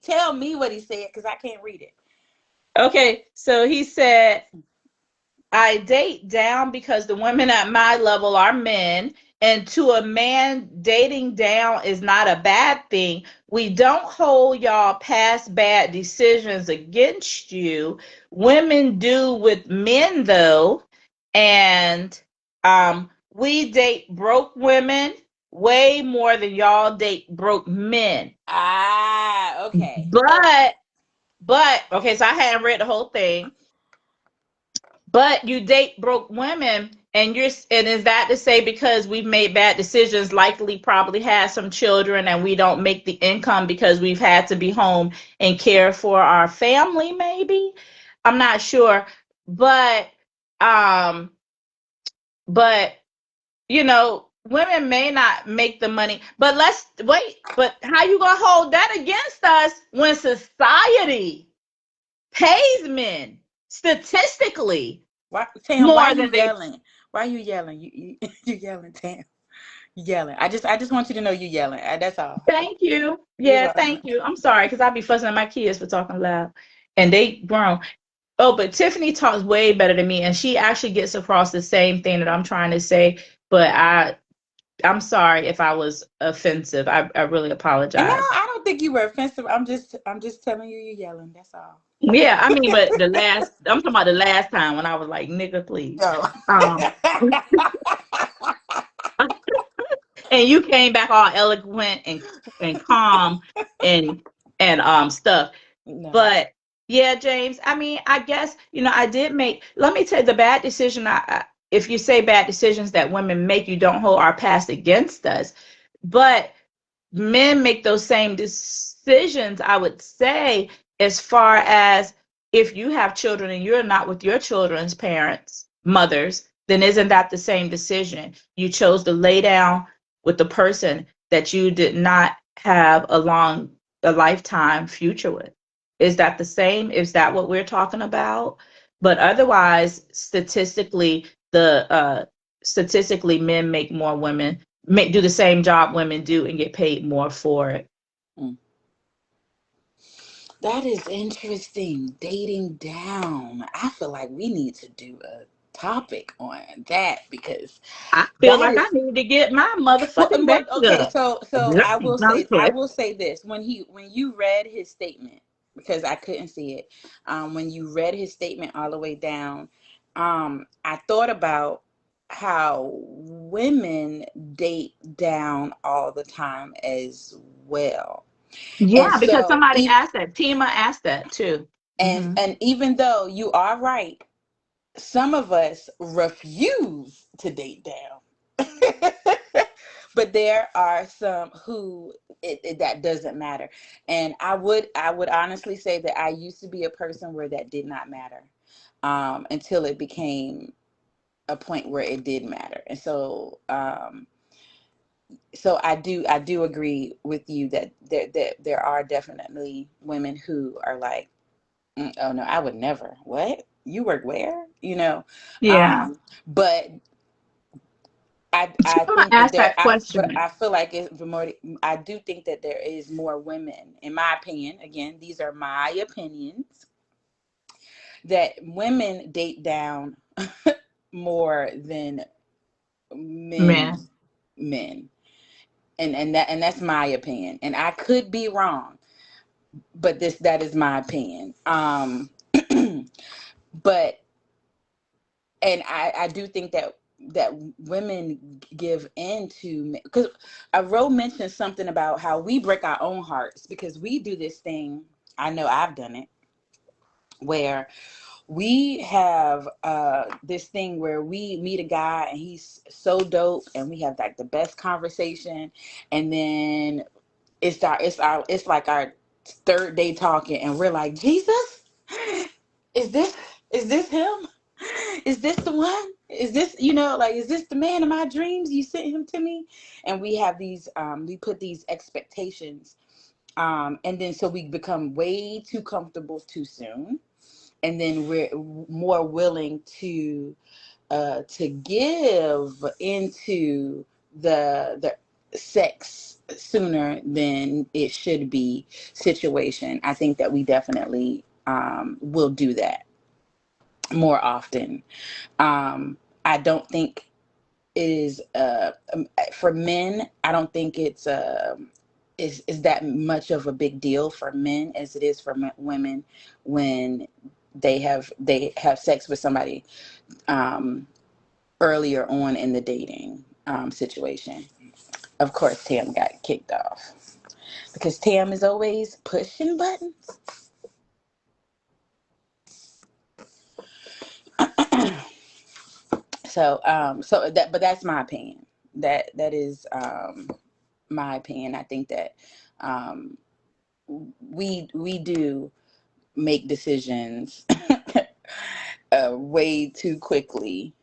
A: what he said because I can't read it.
B: Okay, so he said I date down because the women at my level are men, and to a man, dating down is not a bad thing. We don't hold y'all past bad decisions against you. Women do with men, though, and we date broke women way more than y'all date broke men.
A: Okay. So
B: But okay, so I hadn't read the whole thing. But you date broke women, and is that to say because we've made bad decisions, likely probably had some children, and we don't make the income because we've had to be home and care for our family? Maybe I'm not sure, but um, but women may not make the money. But let's wait. But how you gonna hold that against us when society pays men statistically
A: why, Tam? Why
B: more
A: you
B: than they.
A: yelling? Why you yelling? You yelling, Tam? You yelling. I just want you to know you yelling. That's all.
B: Thank you.
A: You're
B: Yeah,
A: welcome.
B: thank you. I'm sorry because I be fussing at my kids for talking loud, and they grown. Oh, but Tiffany talks way better than me, and she actually gets across the same thing that I'm trying to say. But I'm sorry if I was offensive. I really
A: And no,
B: apologize.
A: I don't think you were offensive. I'm just telling you you're yelling. That's all.
B: Yeah, I mean, but I'm talking about the last time when I was like, nigga, please.
A: No.
B: Um, and you came back all eloquent and calm and stuff.
A: No.
B: But yeah, James, I mean, I guess, I did make, let me tell you the bad decision. If you say bad decisions that women make, you don't hold our past against us. But men make those same decisions, I would say, as far as if you have children and you're not with your children's parents, mothers, then isn't that the same decision? You chose to lay down with the person that you did not have a lifetime future with. Is that the same? Is that what we're talking about? But otherwise, statistically, men make more women do the same job women do and get paid more for it.
A: Mm. That is interesting. Dating down. I feel like we need to do a topic on that because
B: I feel
A: that
B: like I
A: is
B: need to get my
A: well,
B: motherfucking bag
A: okay.
B: up.
A: So I
B: No,
A: will
B: I'm
A: say I
B: kidding.
A: will say this when you read his statement because I couldn't see it. When you read his statement all the way down, I thought about how women date down all the time as well, and
B: Yeah, because
A: so
B: somebody asked that. Tima asked that too.
A: and
B: Hmm.
A: and even though you are right, some of us refuse to date down. But there are some who that doesn't matter. And I would honestly say that I used to be a person where that did not matter, until it became a point where it did matter. And so I do agree with you that there are definitely women who are like, oh no, I would never. What? You work where?
B: Yeah.
A: But I
B: I'm gonna
A: think that
B: ask that
A: but
B: question.
A: I feel like it's more. I do think that there is more women, in my opinion. Again, these are my opinions. That women date down more than men.
B: Man.
A: Men, and that's my opinion. And I could be wrong, but that is my opinion. But I do think that women give in to, because Ro mentioned something about how we break our own hearts because we do this thing. I know I've done it where we have this thing where we meet a guy and he's so dope and we have like the best conversation, and then it's like our third day talking and we're like, Jesus, is this is this him? Is this the one? Is this, like, is this the man of my dreams? You sent him to me? And we have these we put these expectations, and then so we become way too comfortable too soon, and then we're more willing to give into the sex sooner than it should be situation. I think that we definitely will do that more often. I don't think it is for men. I don't think it's is that much of a big deal for men as it is for women when they have sex with somebody um, earlier on in the dating situation. Of course, Tam got kicked off because Tam is always pushing buttons. But that's my opinion. That is my opinion. I think that um, we do make decisions way too quickly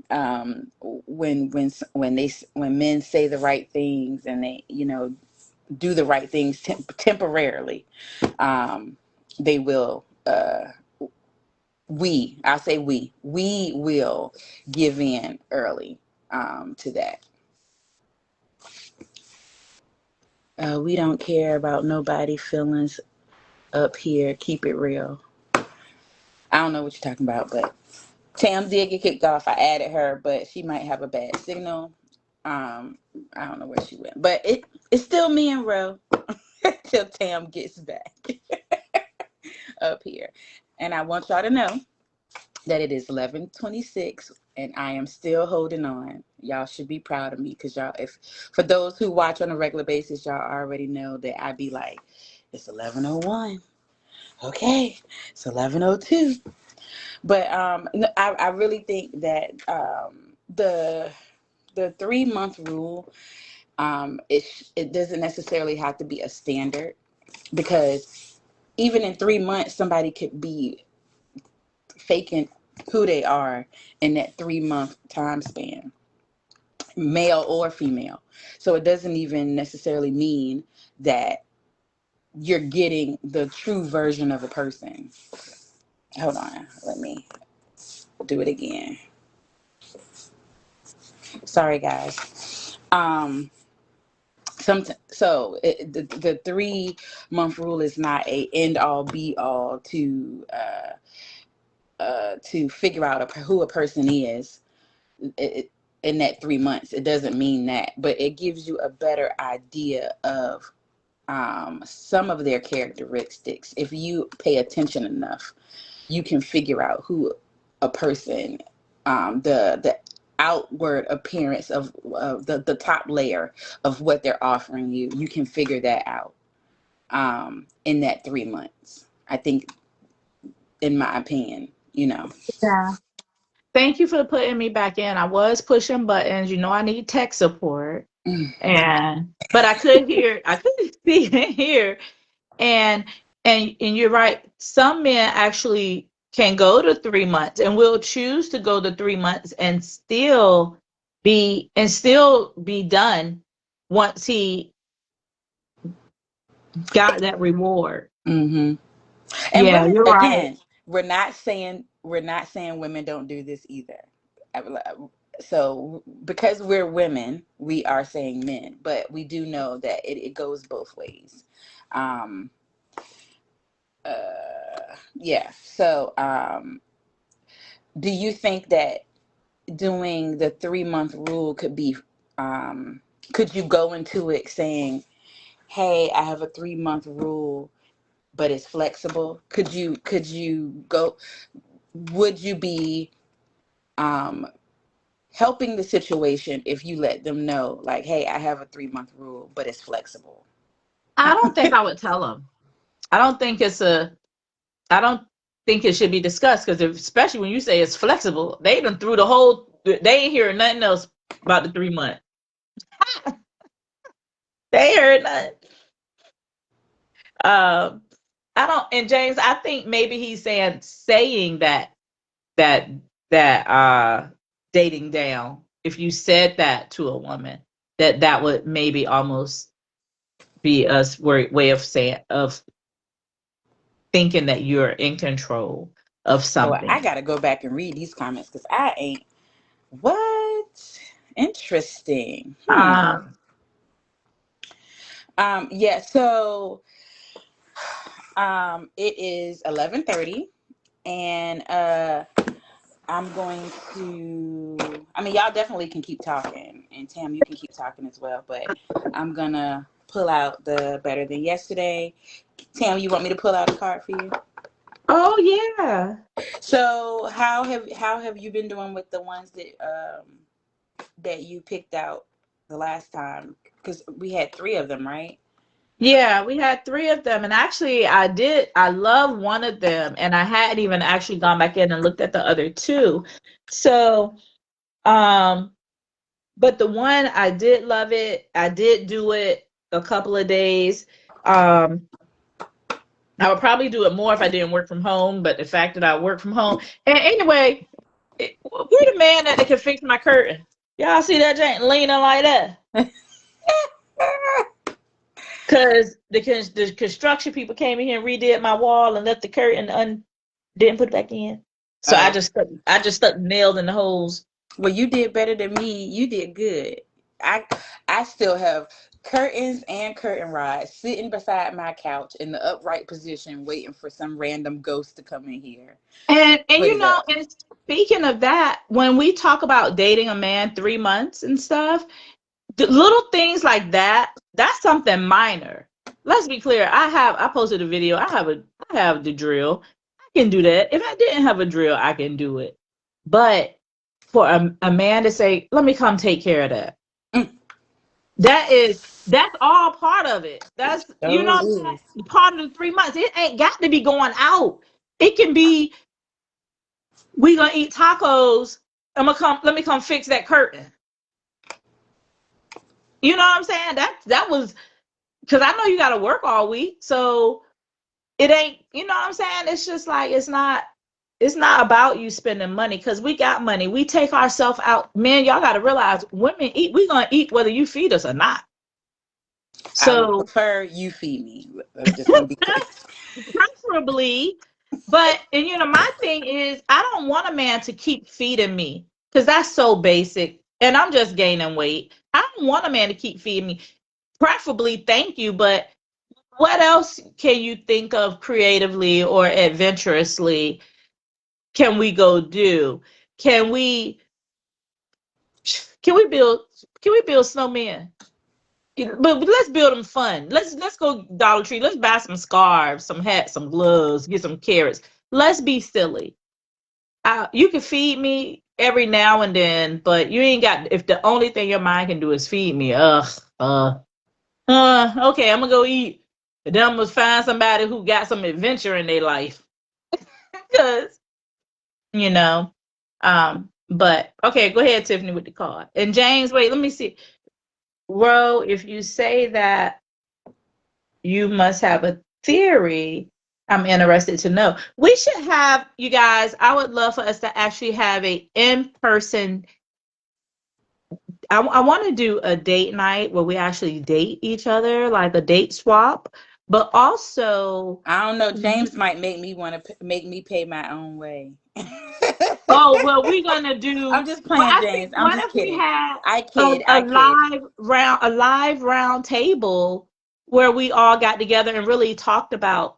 A: when men say the right things and they do the right things temporarily. um, they will I'll say we will give in early to that. We don't care about nobody feelings up here. Keep it real. I don't know what you're talking about, but Tam did get kicked off. I added her, but she might have a bad signal. Um, I don't know where she went, but it's still me and Ro till Tam gets back up here. And I want y'all to know that it is 11:26, and I am still holding on. Y'all should be proud of me because y'all, if for those who watch on a regular basis, y'all already know that I be like, it's 11:01. Okay, it's 11:02. But I really think that the 3 month rule, it doesn't necessarily have to be a standard, because even in 3 months somebody could be faking who they are in that 3 month time span, male or female. So it doesn't even necessarily mean that you're getting the true version of a person. Hold on, let me do it again. Sorry guys. The 3 month rule is not a end all be all to figure out who a person is in that 3 months. It doesn't mean that, but it gives you a better idea of some of their characteristics. If you pay attention enough, you can figure out who a person, the outward appearance of the top layer of what they're offering you. You can figure that out in that 3 months. I think, in my opinion,
B: Yeah. Thank you for putting me back in. I was pushing buttons. I need tech support. But I couldn't see and hear. And and you're right. Some men actually can go to 3 months and will choose to go to 3 months and still be done once he got that reward.
A: Mm-hmm. And
B: Yeah,
A: women,
B: you're right.
A: again, we're not saying women don't do this either. So because we're women, we are saying men, but we do know that it goes both ways. Um, yeah. So, do you think that doing the 3 month rule could be, could you go into it saying, hey, I have a 3 month rule, but it's flexible? Could you go, would you be, um, helping the situation if you let them know, like, hey, I have a 3 month rule, but it's flexible?
B: I don't think I would tell them. I don't think it's a. I don't think it should be discussed because especially when you say it's flexible, they done through the whole. They ain't hearing nothing else about the 3 months. They ain't heard nothing. Um, I don't. And James, I think maybe he's saying that that dating down. If you said that to a woman, that would maybe almost be a way of saying of thinking that you're in control of
A: Oh, I
B: something.
A: gotta go back and read these comments because I ain't. What? Interesting.
B: Um,
A: Yeah, so it is 11:30, and I'm going to, I mean, y'all definitely can keep talking, and Tam, you can keep talking as well, but I'm gonna pull out the Better Than Yesterday. Tam, you want me to pull out a card for you?
B: oh yeah.
A: So how have you been doing with the ones that you picked out the last time? Because we had three of them, right?
B: Yeah, we had three of them. And actually, I love one of them. And I hadn't even actually gone back in and looked at the other two. So, um, but the one I did love it. I did do it a couple of days. Um, I would probably do it more if I didn't work from home. But the fact that I work from home, and anyway, we're the man that can fix my curtain. Y'all see that jank leaning like that? Because the construction people came in here and redid my wall and left the curtain didn't put it back in. So
A: Oh,
B: I just stuck nails in the holes.
A: well, you did better than me. You did good. I I still have curtains and curtain rods sitting beside my couch in the upright position, waiting for some random ghost to come in here.
B: And
A: Put
B: you
A: it
B: know,
A: up.
B: and speaking of that, when we talk about dating a man 3 months and stuff, the little things like that, that's something minor. Let's be clear. I posted a video. I have the drill. I can do that. If I didn't have a drill, I can do it. But for a man to say, let me come take care of that.
A: Mm,
B: That's all part of it. That's you
A: so
B: know
A: it
B: what I'm
A: is.
B: saying? Part of the 3 months. It ain't got to be going out. It can be we gonna eat tacos. Let me come fix that curtain. You know what I'm saying? That was because I know you gotta work all week. So it ain't, you know what I'm saying? It's just like it's not about you spending money because we got money. We take ourselves out. Man, y'all gotta realize women eat, we gonna eat whether you feed us or not.
A: I would
B: So
A: prefer you feed me. I just want to be clear.
B: preferably, but and you know, my thing is I don't want a man to keep feeding me because that's so basic. And I'm just gaining weight. I don't want a man to keep feeding me. Preferably, thank you, but what else can you think of creatively or adventurously can we go do? Can we can we build can we build snowmen? But let's build them fun. Let's go Dollar Tree. Let's buy some scarves, some hats, some gloves, get some carrots. Let's be silly. You can feed me every now and then, but you ain't got if the only thing your mind can do is feed me. Okay, I'm gonna go eat. And then I'm gonna find somebody who got some adventure in their life. Because, you know, but okay, go ahead, Tiffany, with the card. And James, wait, let me see. Ro, if you say that you must have a theory, I'm interested to know. We should have, you guys, I would love for us to actually have a in-person. I want to do a date night where we actually date each other, like a date swap. But also,
A: I don't know. James might make me want to make me pay my own way.
B: oh, well, we're gonna
A: I'm
B: do.
A: just
B: Well,
A: playing,
B: I think
A: James. I'm
B: what
A: just
B: if we
A: kidding.
B: had
A: I kid.
B: a
A: I kid.
B: live round table where we all got together and really talked about,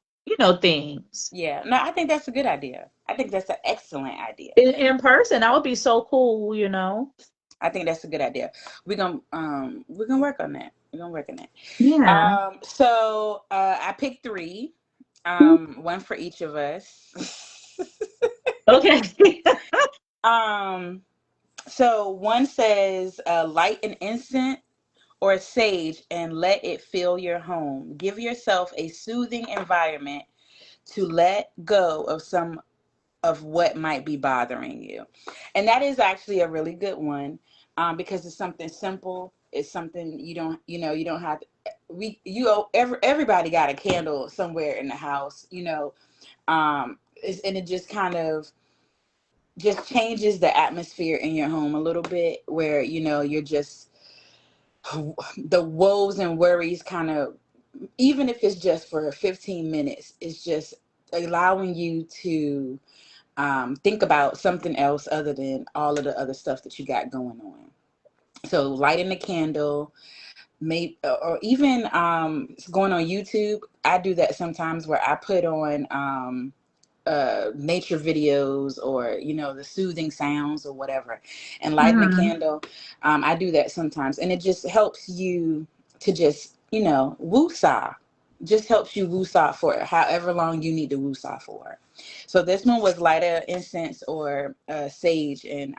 B: things
A: Yeah. No, I think that's a good idea. I think that's an excellent idea.
B: in person. That would be so cool.
A: I think that's a good idea. We're gonna work on that. We're gonna work on that.
B: Yeah.
A: So I picked three. One for each of us.
B: Okay.
A: um, so one says, light an incense or a sage and let it fill your home. Give yourself a soothing environment to let go of some of what might be bothering you. And that is actually a really good one, because it's something simple. It's something you don't have to, everybody got a candle somewhere in the house, and it just kind of just changes the atmosphere in your home a little bit, where you're just the woes and worries kind of, even if it's just for 15 minutes, it's just allowing you to think about something else other than all of the other stuff that you got going on. So lighting a candle, maybe, or even going on YouTube. I do that sometimes, where I put on nature videos, or the soothing sounds or whatever, and lighting a
B: Hmm.
A: candle. I do that sometimes, and it just helps you to just woosah. Just helps you woosah for however long you need to woosah for. So this one was light a incense or sage, and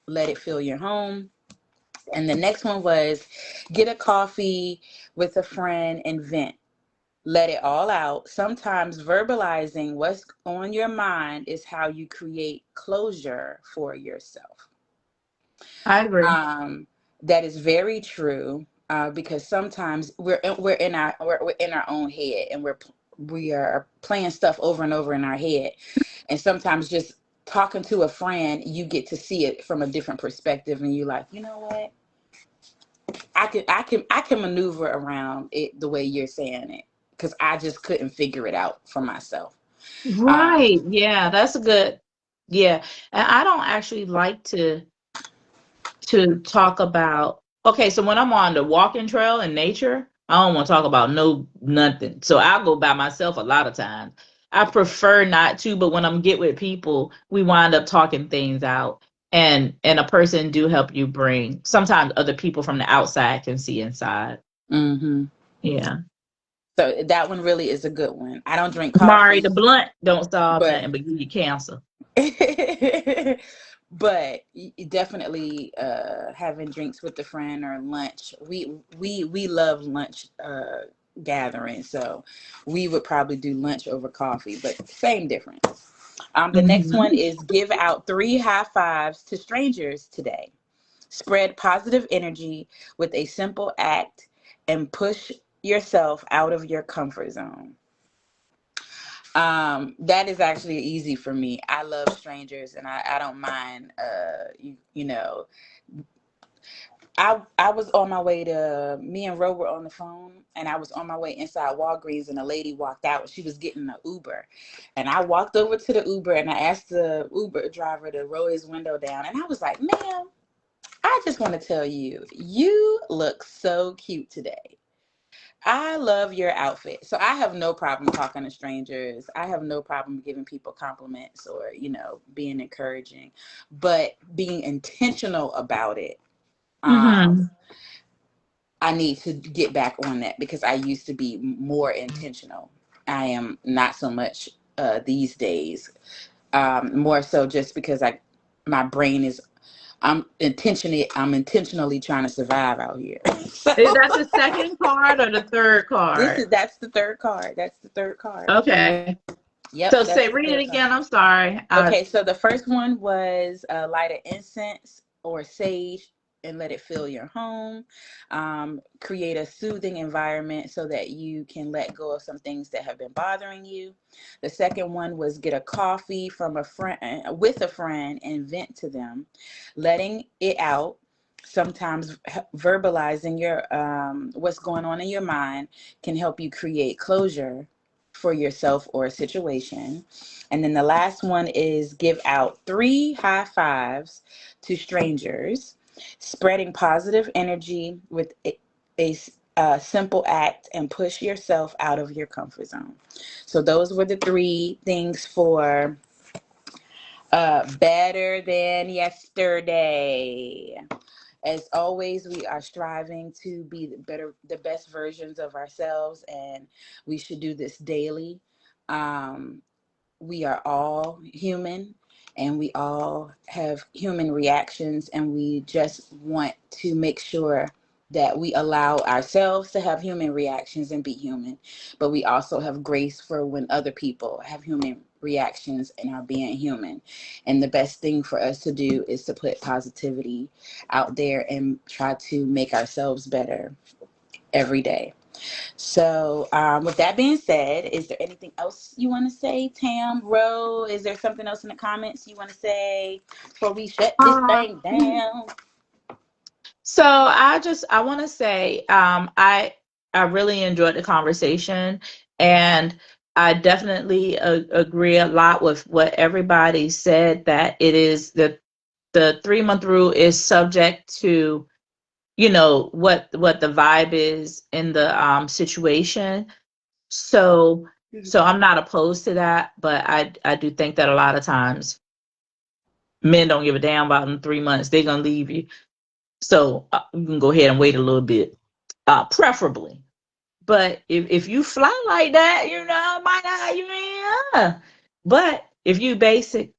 A: let it fill your home. And the next one was get a coffee with a friend and vent. Let it all out. Sometimes verbalizing what's on your mind is how you create closure for yourself.
B: I agree.
A: Um, that is very true, because sometimes we're in our own head, and we are playing stuff over and over in our head, and sometimes just talking to a friend, you get to see it from a different perspective, and you're like, you know what? I can maneuver around it the way you're saying it, because I just couldn't figure it out for myself.
B: Right.
A: Um,
B: Yeah, that's a good. Yeah. And I don't actually like to talk about. Okay, so when I'm on the walking trail in nature, I don't want to talk about nothing. So I'll go by myself a lot of times. I prefer not to, but when I'm get with people, we wind up talking things out. And a person do help you bring. Sometimes other people from the outside can see inside.
A: hmm
B: Yeah.
A: So that one really is a good one. I don't drink
B: Mari, the
A: coffee,
B: blunt don't solve
A: but
B: nothing but give you cancer.
A: but definitely having drinks with a friend or lunch. We love lunch gatherings, so we would probably do lunch over coffee, but same difference. The next one
B: Hmm.
A: is give out 3 high fives to strangers today. Spread positive energy with a simple act and push yourself out of your comfort zone. That is actually easy for me. I love strangers, and I don't mind I was on my way to me and Ro were on the phone, and I was on my way inside Walgreens, and a lady walked out. She was getting an Uber, and I walked over to the Uber, and I asked the Uber driver to roll his window down, and I was like, "Ma'am, I just want to tell you, you look so cute today. I love your outfit." So I have no problem talking to strangers. I have no problem giving people compliments, or, being encouraging, but being intentional about it. Um,
B: Hmm.
A: I need to get back on that, because I used to be more intentional. I am not so much these days. More so just because my brain is I'm intentionally trying to survive out here. So
B: Is that the second card or the third
A: this
B: card?
A: is that's the third card. That's the third card.
B: Okay.
A: Yep,
B: So
A: that's
B: say
A: the
B: read it
A: third card.
B: again. I'm sorry.
A: Okay, so the first one was light an incense or sage and let it fill your home. Create a soothing environment so that you can let go of some things that have been bothering you. The second one was get a coffee from a friend with a friend and vent to them, letting it out. sometimes verbalizing your what's going on in your mind can help you create closure for yourself or a situation. And then the last one is give out 3 high fives to strangers, spreading positive energy with a simple act, and push yourself out of your comfort zone. So those were the 3 things for better than yesterday. As always, we are striving to be the best versions of ourselves, and we should do this daily. Um, we are all human, and we all have human reactions, and we just want to make sure that we allow ourselves to have human reactions and be human, but we also have grace for when other people have human reactions and are being human. And the best thing for us to do is to put positivity out there and try to make ourselves better every day. So, with that being said, is there anything else you want to say, Tam, Ro? Is there something else in the comments you want to say before we shut this thing down?
B: So I want to say I really enjoyed the conversation, and I definitely agree a lot with what everybody said, that it is the 3 month rule is subject to, you know, what the vibe is in the situation. So I'm not opposed to that, but I do think that a lot of times men don't give a damn about in 3 months. They're gonna leave you. So you can go ahead and wait a little bit, preferably. But if you fly like that, you know, might not, you yeah. But if you basic,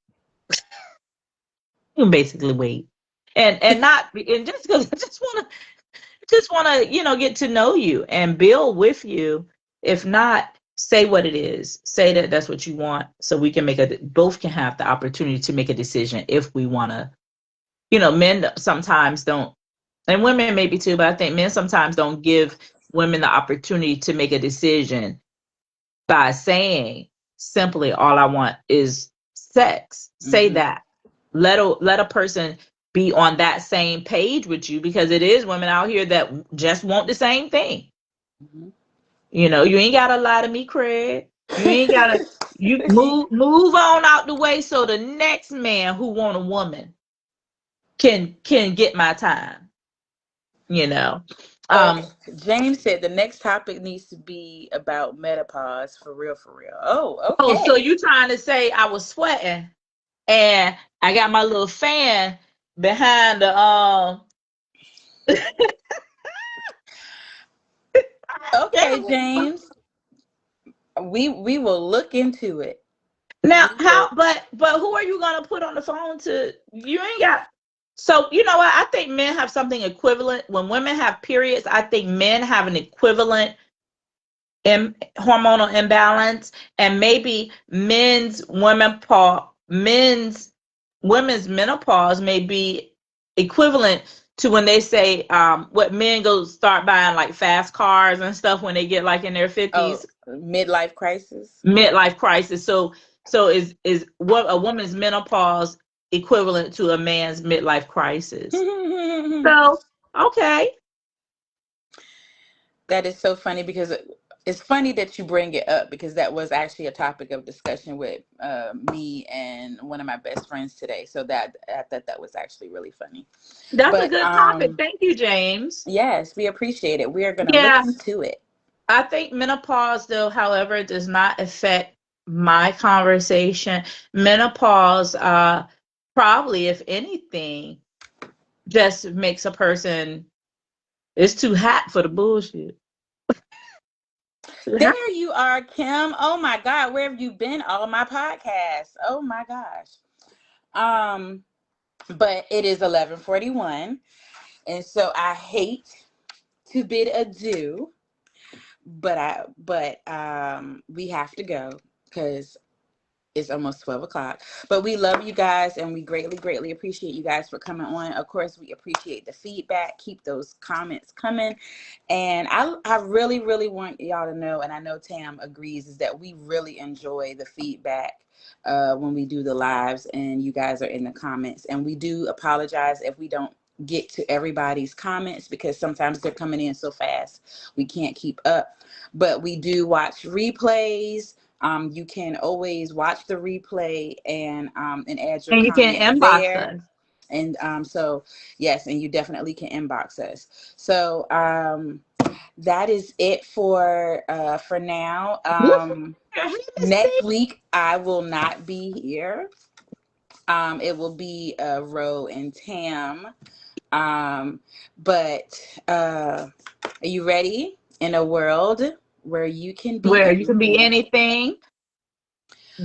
B: you can basically wait, and not, and just because I just want to, you know, get to know you and build with you. If not, say what it is. Say that that's what you want, so we can both can have the opportunity to make a decision if we want to. You know, men sometimes don't, and women maybe too, but I think men sometimes don't give women the opportunity to make a decision by saying simply, all I want is sex. Say that. Let a person be on that same page with you, because it is women out here that just want the same thing.
A: Mm-hmm.
B: You know, you ain't gotta lie to me, Craig. You ain't gotta, you move on out the way so the next man who want a woman can get my time, you know.
A: Okay. James said the next topic needs to be about menopause, for real, for real. Oh,
B: Oh, so
A: okay.
B: you trying to say I was sweating and I got my little fan behind the
A: Okay, James. We will look into it.
B: now
A: We
B: how,
A: will.
B: but who are you gonna put on the phone to, you ain't got, so you know what, I think men have something equivalent. When women have periods, I think men have an equivalent hormonal imbalance, and maybe men's women's menopause may be equivalent to when they say what men go start buying like fast cars and stuff when they get like in their
A: Oh,
B: 50s,
A: midlife crisis.
B: midlife crisis. So is what a woman's menopause equivalent to a man's midlife crisis? So okay.
A: That is so funny, because it's funny that you bring it up, because that was actually a topic of discussion with me and one of my best friends today. So that I thought that was actually really funny.
B: That's a
A: But
B: good topic. Thank you, James.
A: yes, we appreciate it. We are going to look
B: Yeah,
A: into it.
B: I think menopause, though, however, does not affect my conversation. Menopause, probably, if anything, just makes a person, it's too hot for the bullshit. Too hot.
A: There you are, Kim. Oh my God, where have you been all my podcasts? Oh my gosh. Um, but it is 11:41, and so I hate to bid adieu, but we have to go, because it's almost 12 o'clock. But we love you guys, and we greatly, greatly appreciate you guys for coming on. Of course, we appreciate the feedback. Keep those comments coming. And I really, really want y'all to know, and I know Tam agrees, is that we really enjoy the feedback when we do the lives and you guys are in the comments. And we do apologize if we don't get to everybody's comments because sometimes they're coming in so fast we can't keep up. But we do watch replays. You can always watch the replay and add your
B: And you can
A: comment
B: inbox
A: there.
B: us.
A: And so yes, and you definitely can inbox us. So that is it for now. Next week I will not be here. It will be Ro and Tam. But are you ready? In a world where you can be
B: Where you can be
A: anything,
B: anything,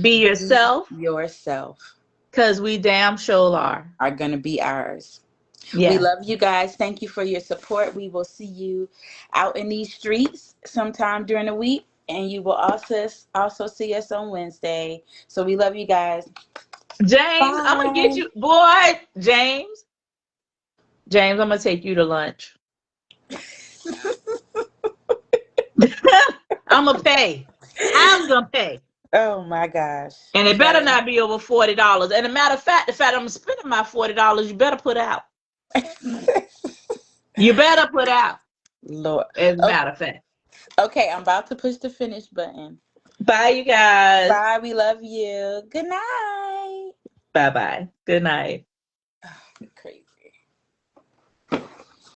B: be
A: be
B: yourself,
A: yourself,
B: because we damn sure
A: are going to be ours. We
B: Yeah.
A: love you guys. Thank you for your support. We will see you out in these streets sometime during the week, and you will also see us on Wednesday. So we love you guys.
B: James, I'm gonna get
A: Bye.
B: you, boy. James, I'm gonna take you to lunch. I'm gonna pay. I'm gonna pay.
A: Oh my gosh.
B: And it better not be over $40. And a matter of fact, the fact I'm spending my $40, you better put out. You better put out.
A: Lord.
B: As a matter of fact.
A: Okay, I'm about to push the finish button.
B: Bye, you guys.
A: Bye. We love you. Good night.
B: Bye-bye. Good night.
A: Oh, crazy.